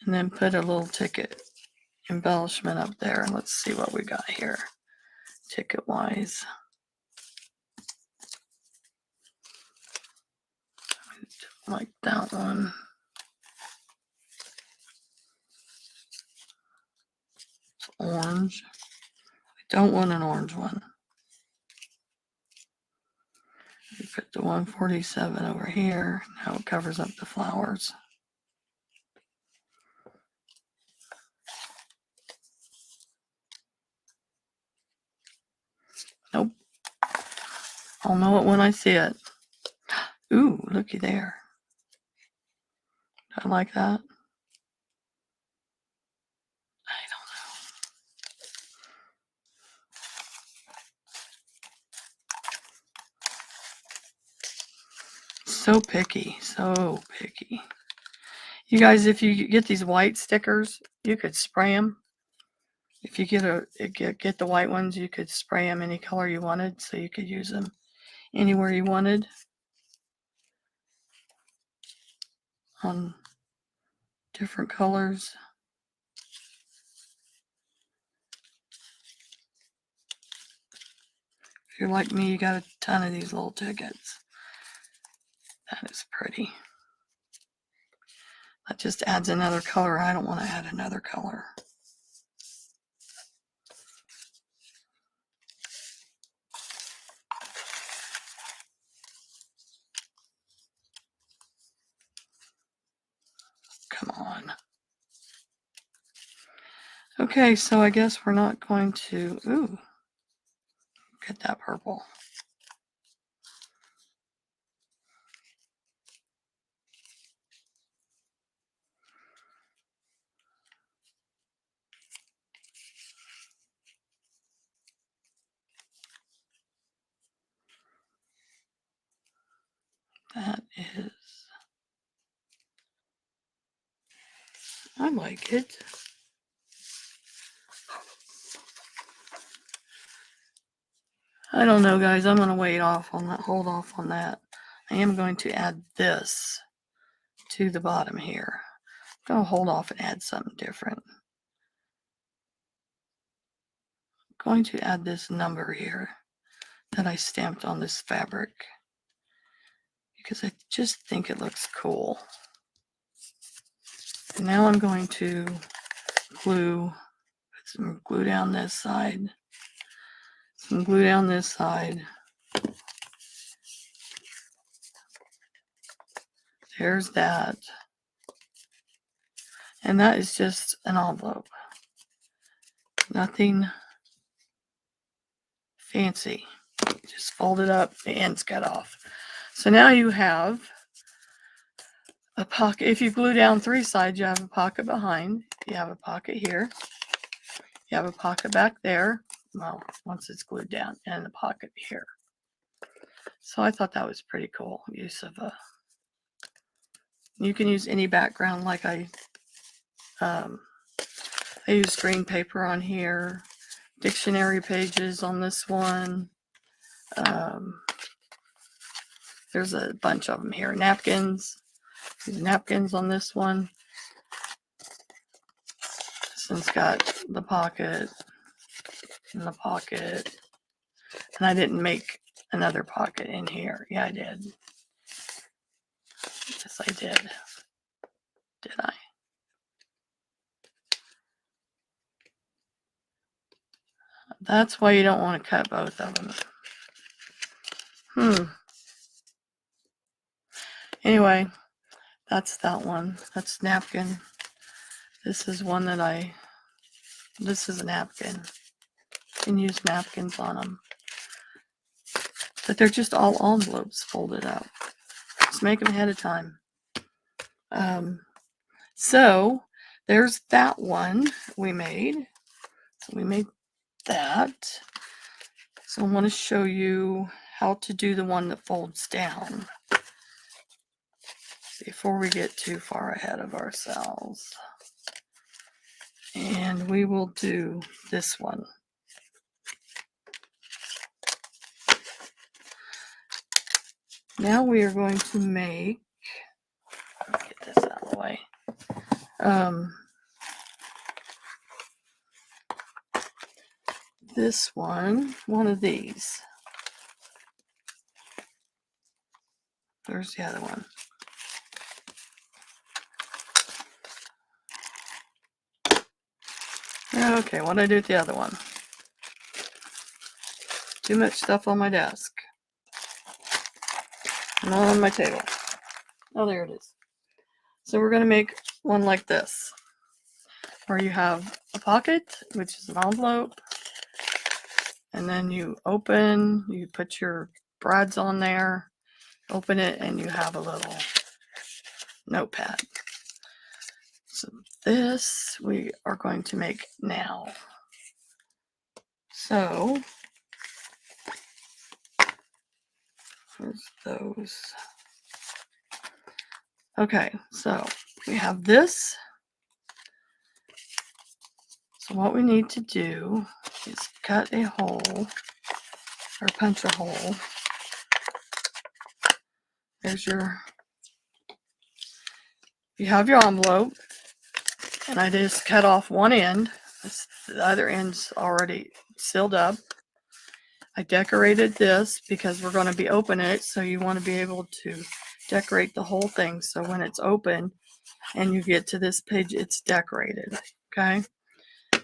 A: And then put a little ticket embellishment up there. And let's see what we got here, ticket wise. Like that one. It's orange. I don't want an orange one. We put the 147 over here. Now it covers up the flowers. Nope. I'll know it when I see it. Ooh, looky there. I like that. I don't know. So picky, so picky. You guys, if you get these white stickers, you could spray them. If you get the white ones, you could spray them any color you wanted, so you could use them anywhere you wanted on different colors. If you're like me, you got a ton of these little tickets. That is pretty. That just adds another color. I don't want to add another color. Come on. Okay, so I guess we're not going to, ooh, get that purple. That is, I like it. I don't know, guys. I'm going to wait off on that, hold off on that. I am going to add this to the bottom here. I'm going to hold off and add something different. I'm going to add this number here that I stamped on this fabric because I just think it looks cool. And now I'm going to put some glue down this side, some glue down this side. There's that. And that is just an envelope. Nothing fancy. Just fold it up, the ends cut off. So now you have a pocket. If you glue down 3 sides, you have a pocket behind. You have a pocket here. You have a pocket back there. Well, once it's glued down, and a pocket here. So I thought that was pretty cool use of a. You can use any background, like I used green paper on here, dictionary pages on this one. There's a bunch of them here. Napkins. These napkins on this one. This one's got the pocket and the pocket. And I didn't make another pocket in here. Yeah, I did. Yes, I did. Did I? That's why you don't want to cut both of them. Anyway, that's that one. That's napkin. This is one that this is a napkin. You can use napkins on them. But they're just all envelopes folded up. Just make them ahead of time. So there's that one we made. So we made that. So I want to show you how to do the one that folds down before we get too far ahead of ourselves. And we will do this one. Now we are going to make, get this out of the way. This one of these. There's the other one. Okay, what did I do with the other one? Too much stuff on my desk. Not on my table. Oh, there it is. So we're going to make one like this, where you have a pocket, which is an envelope, and then you open, you put your brads on there, open it, and you have a little notepad. So this we are going to make now. So here's those. Okay, so we have this. So what we need to do is cut a hole or punch a hole. There's you have your envelope, and I just cut off one end. The other end's already sealed up. I decorated this because we're going to be opening it, so you want to be able to decorate the whole thing. So when it's open and you get to this page, it's decorated. Okay.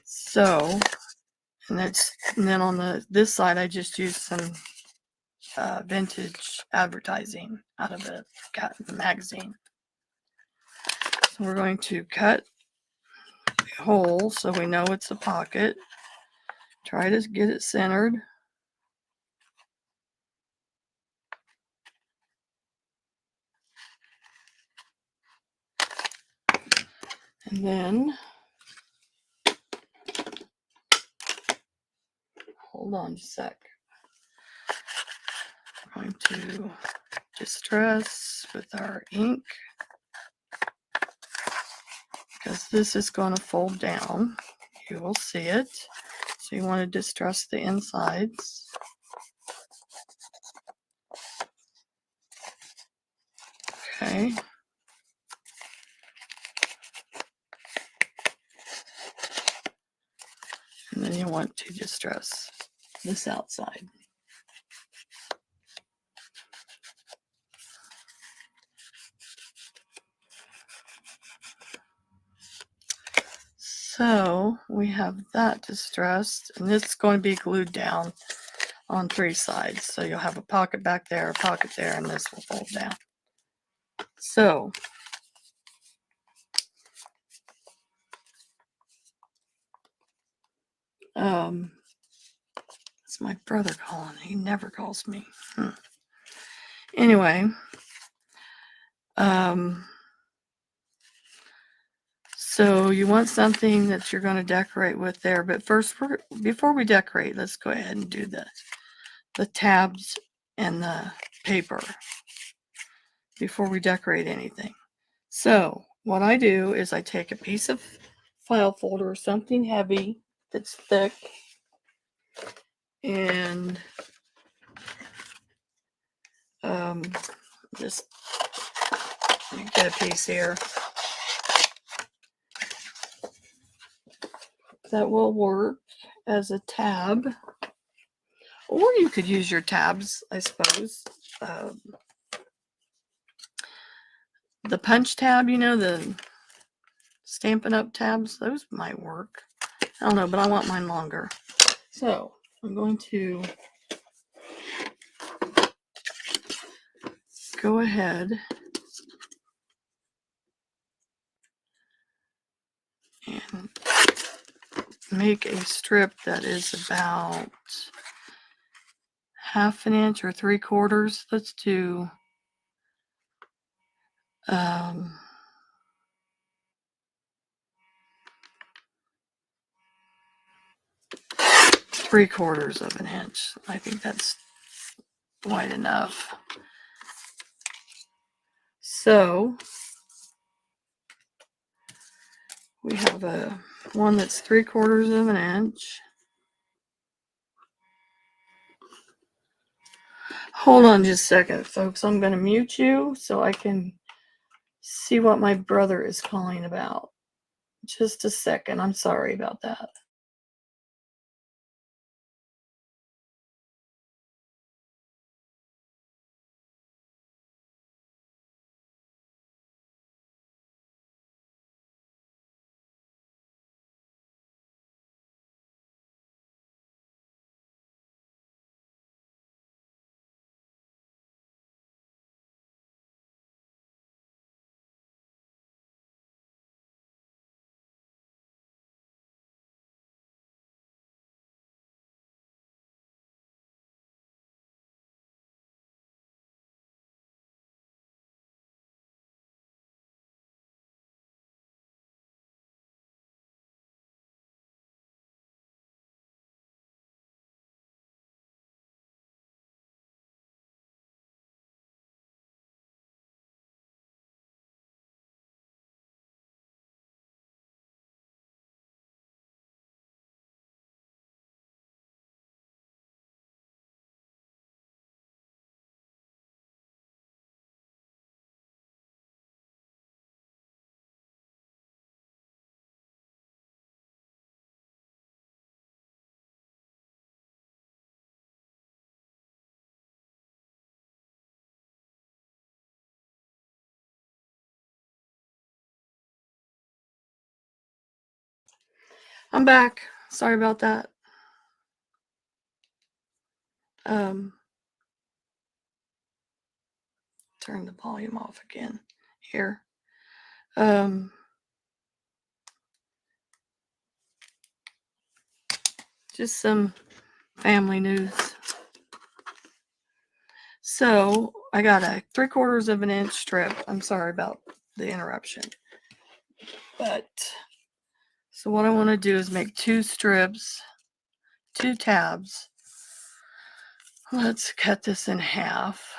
A: So, and then on this side, I just used some vintage advertising out of the magazine. So we're going to cut a hole so we know it's a pocket. Try to get it centered. And then, hold on just a sec. I'm going to distress with our ink, because this is going to fold down. You will see it. So you want to distress the insides. Okay. And then you want to distress this outside. So we have that distressed, and it's going to be glued down on 3 sides. So you'll have a pocket back there, a pocket there, and this will fold down. So it's my brother calling. He never calls me. Anyway, so you want something that you're going to decorate with there. But first, before we decorate, let's go ahead and do the tabs and the paper before we decorate anything. So what I do is I take a piece of file folder, something heavy that's thick, and just get a piece here that will work as a tab, or you could use your tabs, I suppose. The punch tab, you know, the Stampin' Up tabs, those might work. I don't know, but I want mine longer. So I'm going to go ahead and make a strip that is about 1/2 inch or 3/4. Let's do 3/4 of an inch. I think that's wide enough. So we have one that's 3/4 of an inch. Hold on just a second, folks. I'm going to mute you so I can see what my brother is calling about. Just a second. I'm sorry about that. I'm back. Sorry about that. Turn the volume off again here. Just some family news. So I got a 3/4 of an inch strip. I'm sorry about the interruption. But so what I want to do is make 2 strips, 2 tabs. Let's cut this in half.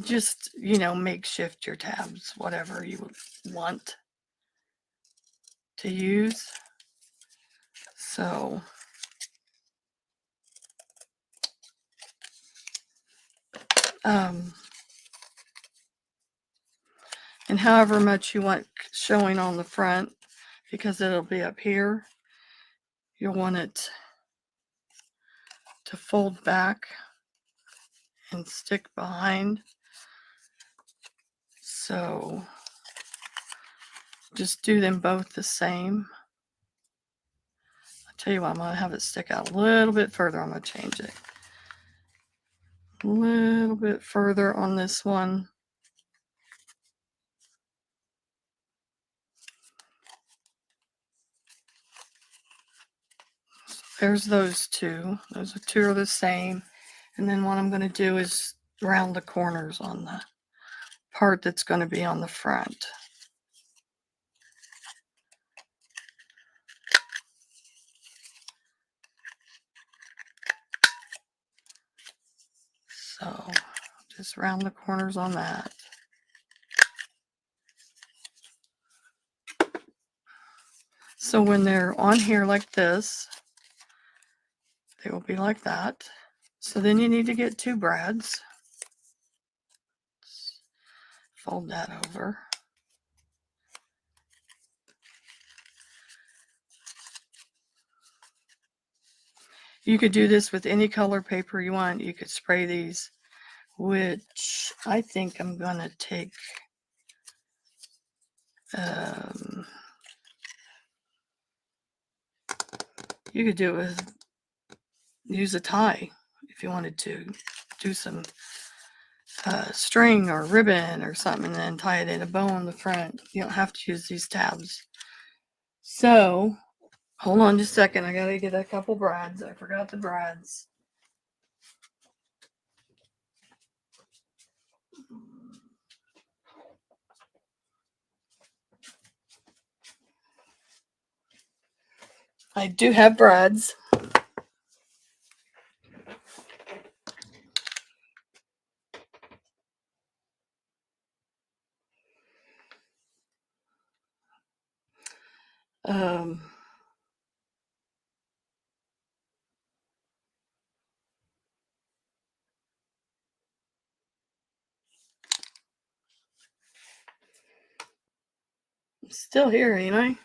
A: just, you know, makeshift your tabs, whatever you want to use. So and however much you want showing on the front, because it'll be up here, you'll want it to fold back and stick behind. So just do them both the same. I'll tell you what, I'm going to have it stick out a little bit further. I'm going to change it a little bit further on this one. There's those two. Those two are the same. And then what I'm going to do is round the corners on the part that's going to be on the front. So just round the corners on that. So when they're on here like this, they will be like that. So then you need to get two brads. Fold that over. You could do this with any color paper you want. You could spray these, which I think I'm going to take you could do it with, use a tie if you wanted to do some string or ribbon or something, and then tie it in a bow on the front. You don't have to use these tabs. So hold on just a second. I gotta get a couple brads. I forgot the brads. I do have brads. I'm still here, ain't I?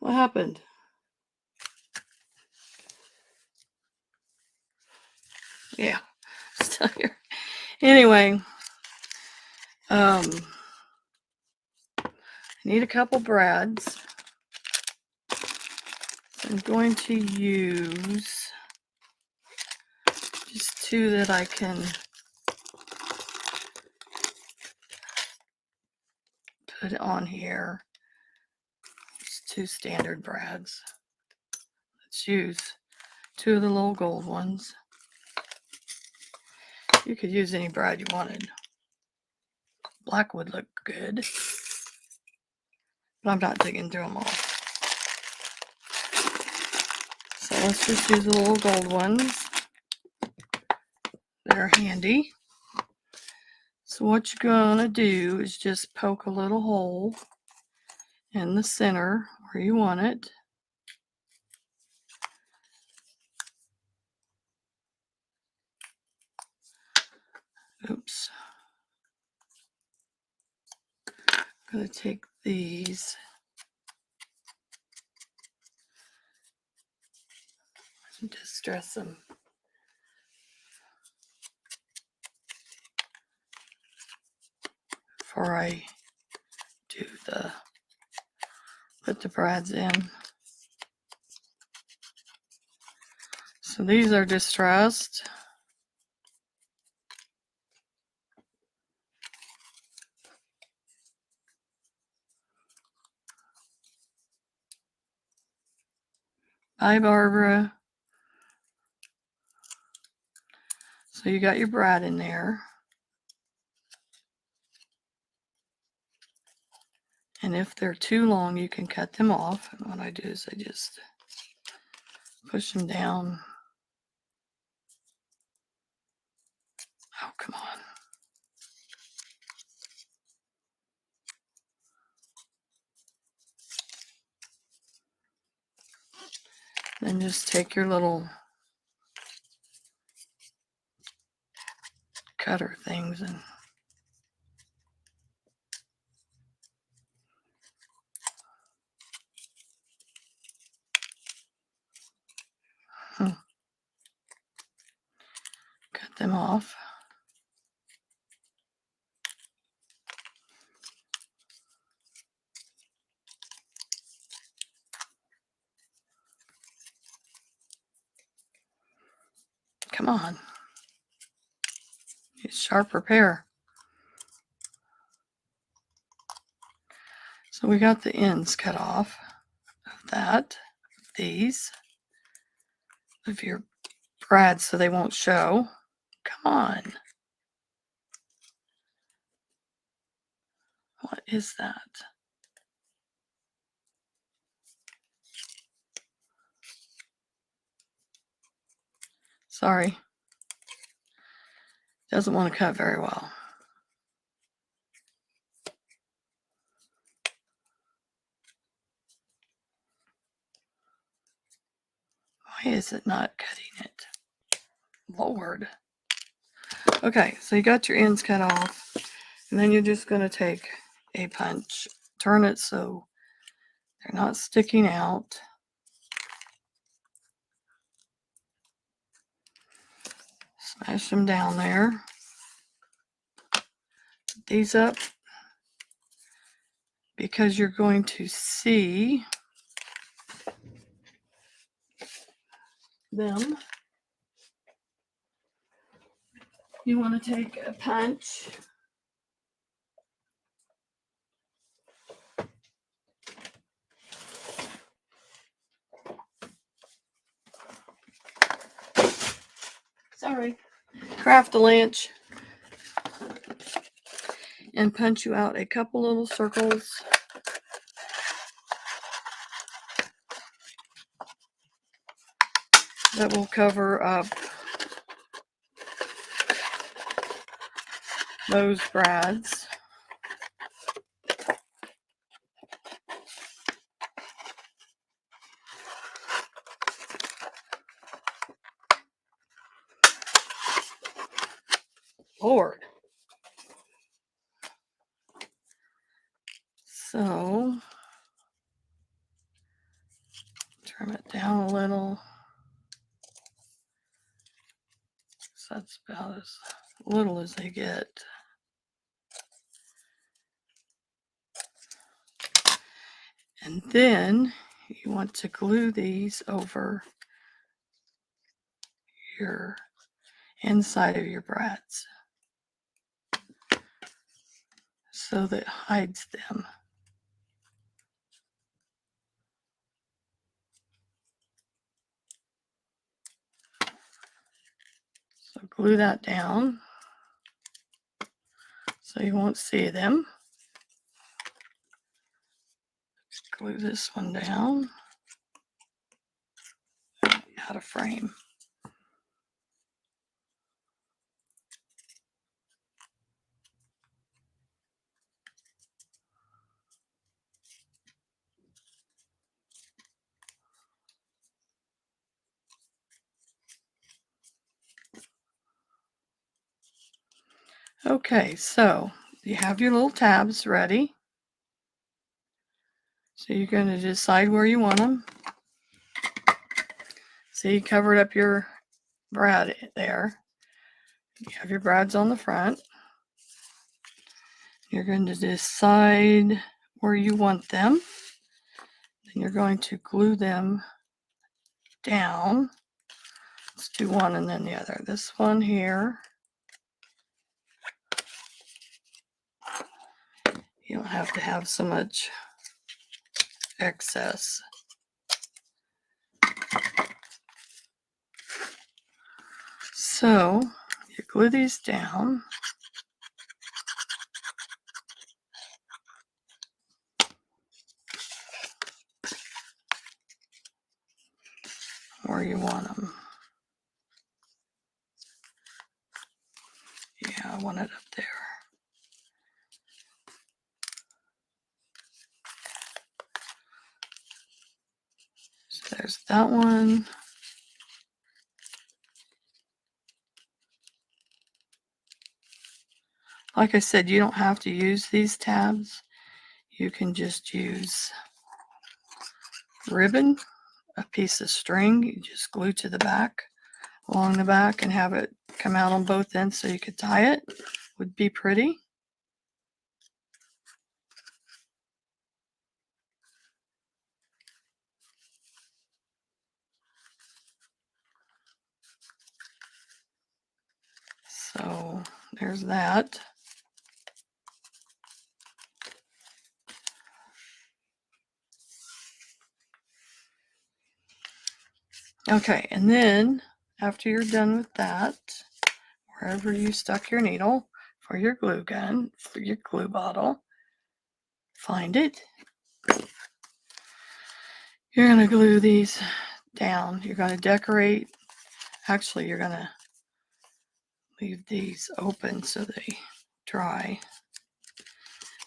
A: What happened? Yeah, still here. Anyway, I need a couple brads. I'm going to use just two that I can put on here. Just two standard brads. Let's use two of the little gold ones. You could use any brad you wanted. Black would look good, but I'm not digging through them all. So let's just use the little gold ones. They're handy. So what you're gonna do is just poke a little hole in the center where you want it. Oops. I'm gonna take these and distress them. Before I do put the brads in. So these are distressed. Bye, Barbara. So you got your brad in there. And if they're too long, you can cut them off. And what I do is I just push them down And just take your little cutter things and cut them off. Come on. Use sharper pair. So we got the ends cut off of that, these, of your brads so they won't show. Come on. What is that? Sorry. Doesn't want to cut very well. Why is it not cutting it? Lord. Okay, so you got your ends cut off, and then you're just going to take a punch, turn it so they're not sticking out. Smash them down there. Put these up because you're going to see them. You want to take a punch. Sorry. Craft a lynch. And punch you out a couple little circles. That will cover up those brads. Lord. So, trim it down a little. So that's about as little as they get. And then you want to glue these over your inside of your brads so that it hides them. So glue that down so you won't see them. Glue this one down. Out of frame. Okay, so you have your little tabs ready. So you're going to decide where you want them. See, you covered up your brad there. You have your brads on the front. You're going to decide where you want them. Then you're going to glue them down. Let's do one and then the other. This one here. You don't have to have so much excess. So you glue these down. Where you want them. Yeah, I want it up there. there's that one. Like I said, you don't have to use these tabs. You can just use ribbon, a piece of string, you just glue to the back, along the back, and have it come out on both ends so you could tie it. Would be pretty. So there's that. Okay, and then after you're done with that, wherever you stuck your needle for your glue gun, for your glue bottle, find it. You're going to glue these down. You're going to decorate. Actually, you're going to leave these open so they dry.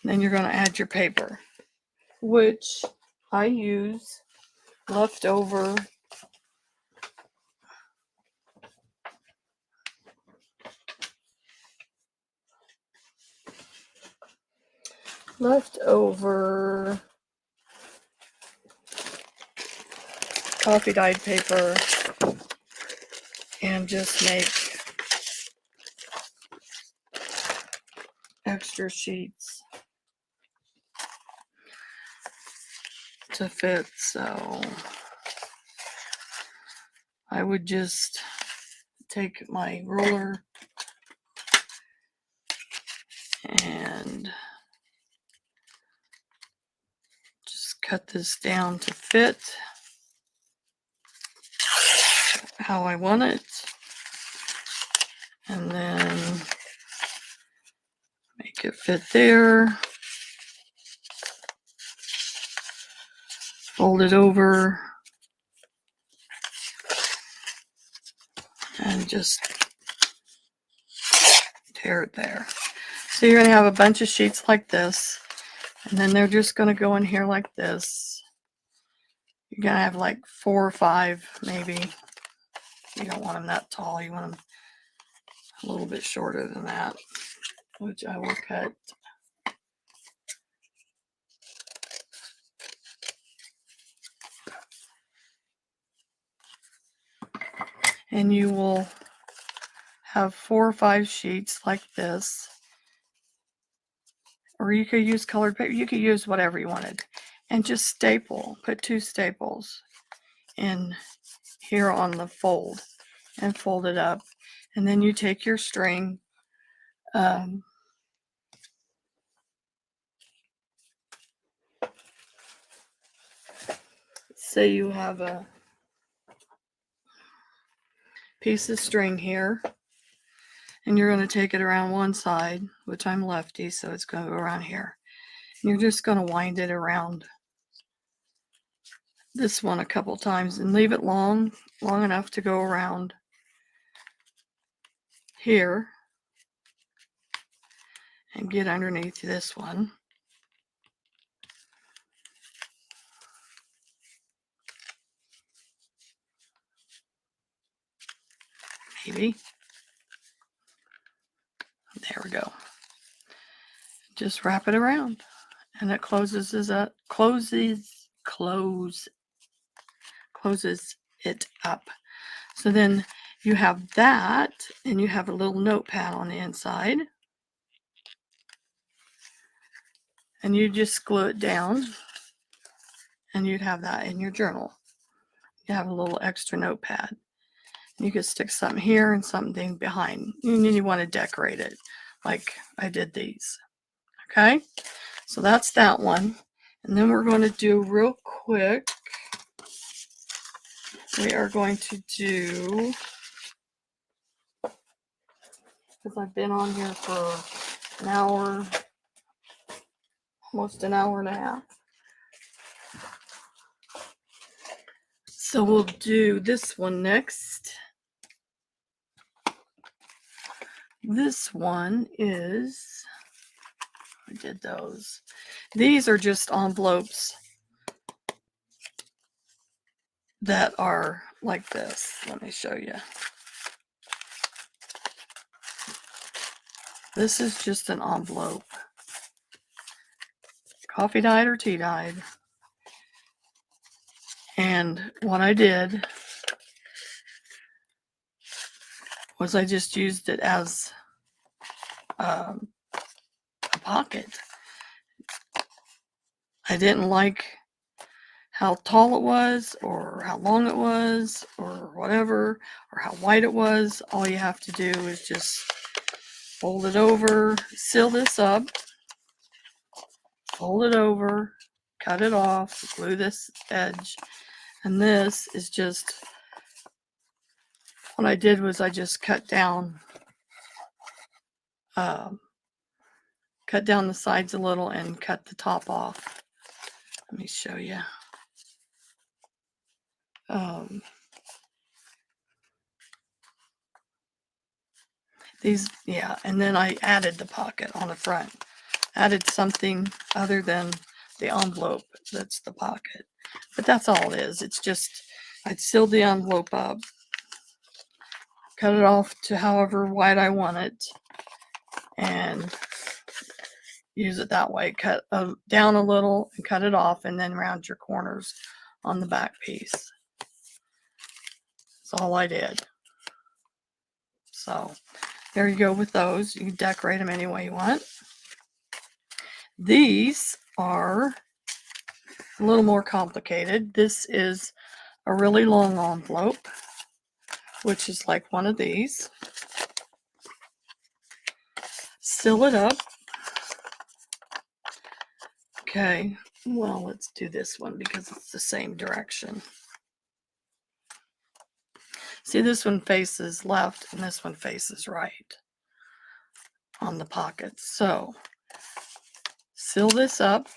A: And then you're going to add your paper, which I use leftover coffee dyed paper and just make extra sheets to fit. So I would just take my ruler and just cut this down to fit how I want it, and then make it fit there. Fold it over and just tear it there. So you're going to have a bunch of sheets like this, and then they're just going to go in here like this. You're going to have like 4 or 5 maybe. You don't want them that tall. You want them a little bit shorter than that, which I will cut. And you will have 4 or 5 sheets like this. Or you could use colored paper. You could use whatever you wanted. And just staple. Put 2 staples in here on the fold and fold it up. And then you take your string. Say you have a piece of string here, and you're going to take it around one side, which I'm lefty, so it's going to go around here. And you're just going to wind it around this one a couple times and leave it long enough to go around here and get underneath this one. Maybe. There we go. Just wrap it around, and it closes it up. So then you have that, and you have a little notepad on the inside, and you just glue it down, and you'd have that in your journal. You have a little extra notepad. You could stick something here and something behind. You want to decorate it like I did these. Okay, so that's that one. And then we're going to do real quick, we are going to do, because I've been on here for an hour, almost an hour and a half. So we'll do this one next. This one is, I did those. These are just envelopes that are like this. Let me show you. This is just an envelope. Coffee dyed or tea dyed. And what I did was I just used it as a pocket. I didn't like how tall it was or how long it was or whatever, or how wide it was. All you have to do is just fold it over, seal this up, fold it over, cut it off, glue this edge, and this is just, what I did was I just cut down the sides a little and cut the top off. Let me show you. And then I added the pocket on the front. Added something other than the envelope that's the pocket. But that's all it is. It's just, I'd sealed the envelope up, cut it off to however wide I want it, and use it that way. Cut down a little and cut it off, and then round your corners on the back piece. That's all I did. So there you go with those. You can decorate them any way you want. These are a little more complicated. This is a really long envelope, which is like one of these. Seal it up. Okay, well, let's do this one because it's the same direction. See, this one faces left and this one faces right on the pockets. So seal this up.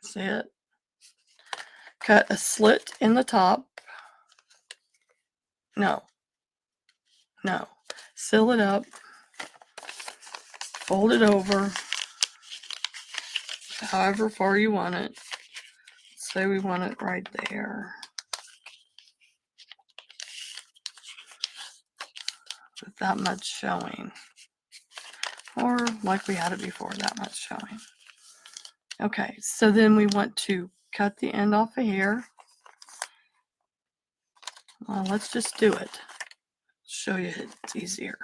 A: See it? Cut a slit in the top. No. Seal it up. Fold it over however far you want it. Say we want it right there. With that much showing. Or like we had it before, that much showing. Okay, so then we want to cut the end off of here. Well, let's just do it. Show you it's easier.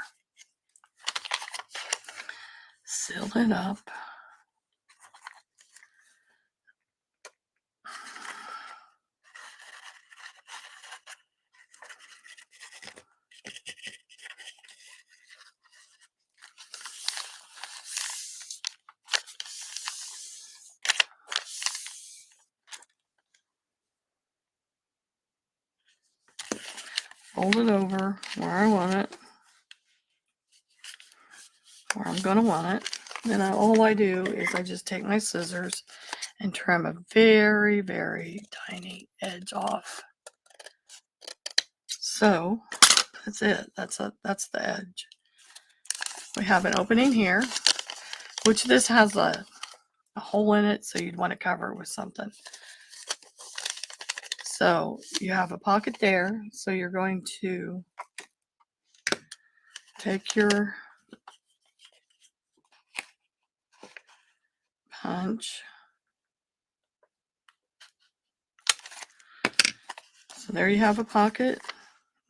A: Seal it up. Fold it over where I want it, where I'm going to want it. Then all I do is I just take my scissors and trim a very, very tiny edge off. So that's it. That's the edge. We have an opening here, which this has a hole in it, so you'd want to cover it with something. So you have a pocket there, so you're going to take your punch. So there you have a pocket,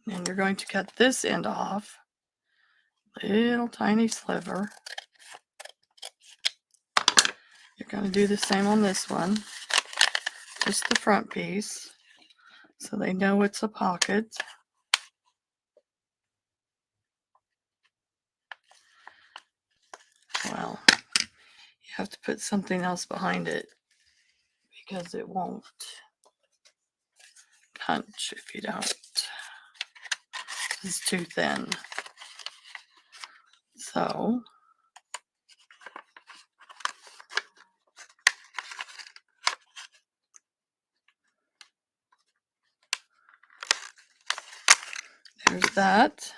A: and you're going to cut this end off, little tiny sliver. You're going to do the same on this one, just the front piece, so they know it's a pocket. Well, you have to put something else behind it because it won't punch if you don't. It's too thin. So there's that.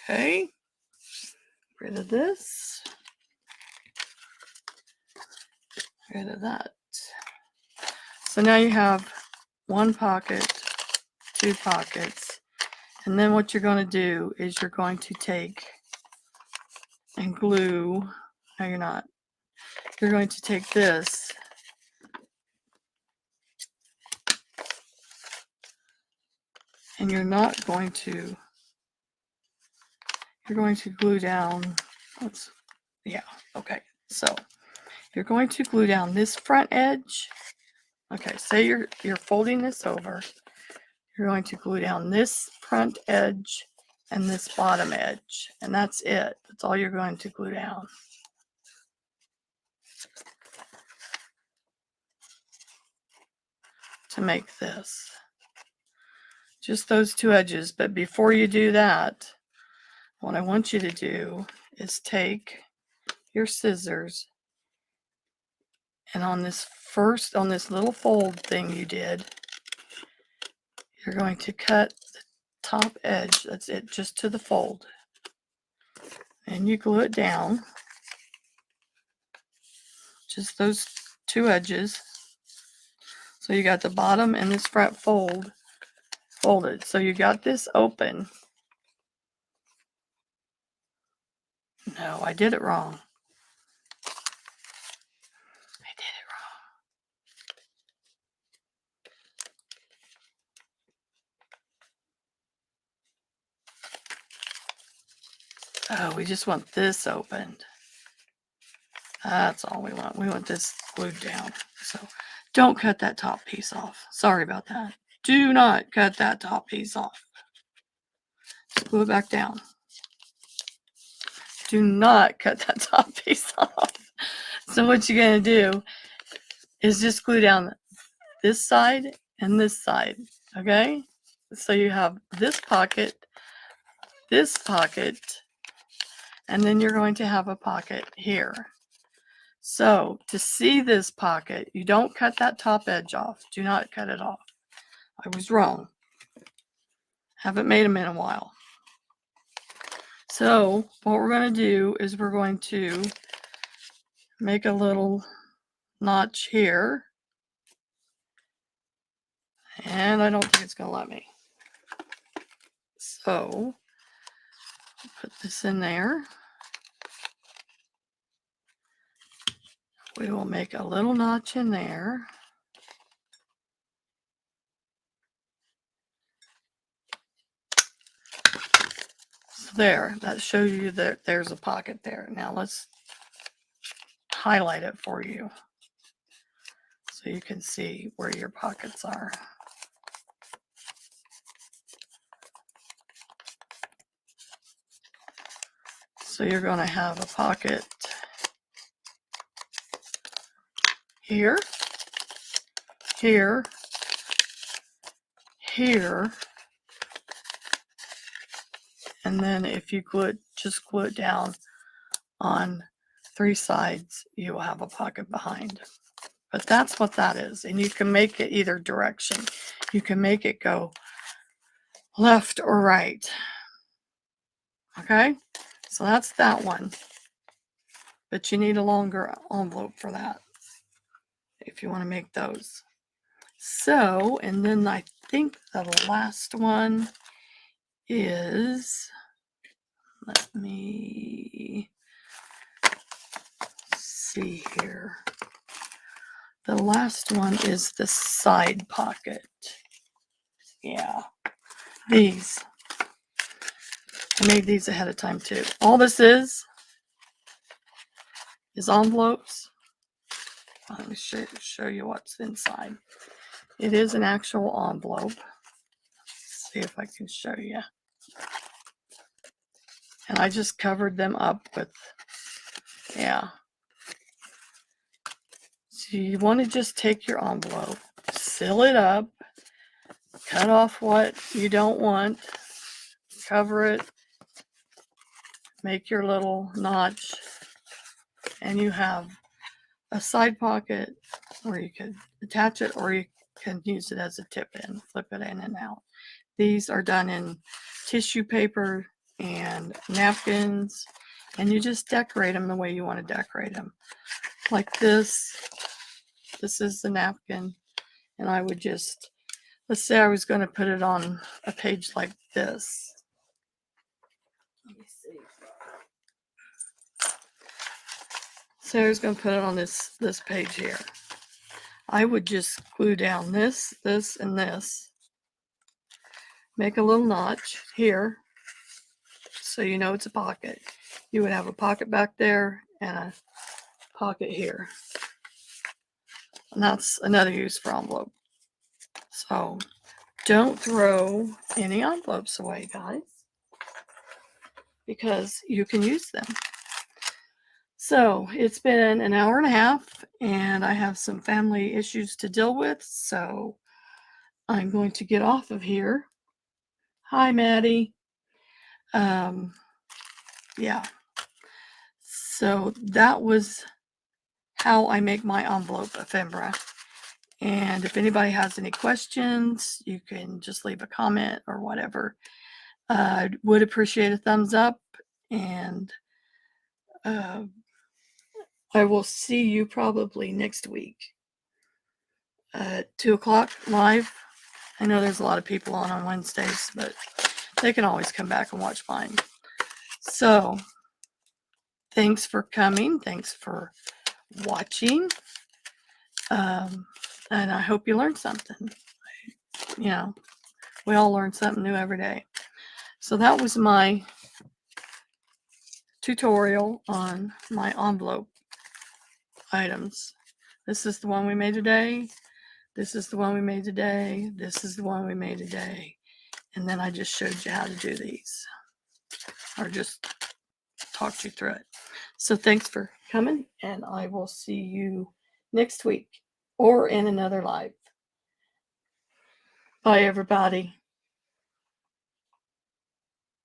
A: Okay. Rid of this. Rid of that. So now you have one pocket, two pockets, and then what you're going to do is you're going to take and glue. No, you're not. You're going to take this and you're going to glue down. Okay. So you're going to glue down this front edge. Okay, say you're folding this over. You're going to glue down this front edge and this bottom edge, and that's it. That's all you're going to glue down. To make this. Just those two edges, but before you do that, what I want you to do is take your scissors and on this little fold thing you did, you're going to cut the top edge, that's it, just to the fold. And you glue it down. Just those two edges. So you got the bottom and this front folded. So you got this open. No, I did it wrong. Oh, we just want this opened. That's all we want. We want this glued down. So don't cut that top piece off. Sorry about that. Do not cut that top piece off. Just glue it back down. Do not cut that top piece off. So what you're going to do is just glue down this side and this side. Okay? So you have this pocket, and then you're going to have a pocket here. So to see this pocket, you don't cut that top edge off. Do not cut it off. I was wrong. Haven't made them in a while. So what we're going to do is we're going to make a little notch here. And I don't think it's going to let me. So put this in there. We will make a little notch in there. So there, that shows you that there's a pocket there. Now let's highlight it for you so you can see where your pockets are. So you're going to have a pocket here, here, here, and then if you just glue it down on three sides, you will have a pocket behind. But that's what that is, and you can make it either direction. You can make it go left or right. Okay, so that's that one. But you need a longer envelope for that if you want to make those. So, and then I think the last one is, let me see here. The last one is the side pocket. Yeah, these. I made these ahead of time too. All this is envelopes. Let me show you what's inside. It is an actual envelope. Let's see if I can show you. And I just covered them up with, yeah. So you want to just take your envelope, seal it up, cut off what you don't want, cover it, make your little notch, and you have a side pocket where you could attach it, or you can use it as a tip in, flip it in and out. These are done in tissue paper and napkins, and you just decorate them the way you want to decorate them. Like this. This is the napkin, And I would just, let's say I was going to put it on a page like this. Let me see. So I was going to put it on this page here. I would just glue down this, this, and this. Make a little notch here so you know it's a pocket. You would have a pocket back there and a pocket here. And that's another use for envelope. So don't throw any envelopes away, guys, because you can use them. So it's been an hour and a half, and I have some family issues to deal with, so I'm going to get off of here. Hi, Maddie. Yeah. So that was how I make my envelope ephemera. And if anybody has any questions, you can just leave a comment or whatever. I would appreciate a thumbs up, and I will see you probably next week at 2 o'clock live. I know there's a lot of people on Wednesdays, but they can always come back and watch mine. So thanks for coming. Thanks for watching. And I hope you learned something. You know, we all learn something new every day. So that was my tutorial on my envelope items. This is the one we made today. This is the one we made today. This is the one we made today. And then I just showed you how to do these, or just talked you through it. So thanks for coming, and I will see you next week or in another live. Bye, everybody.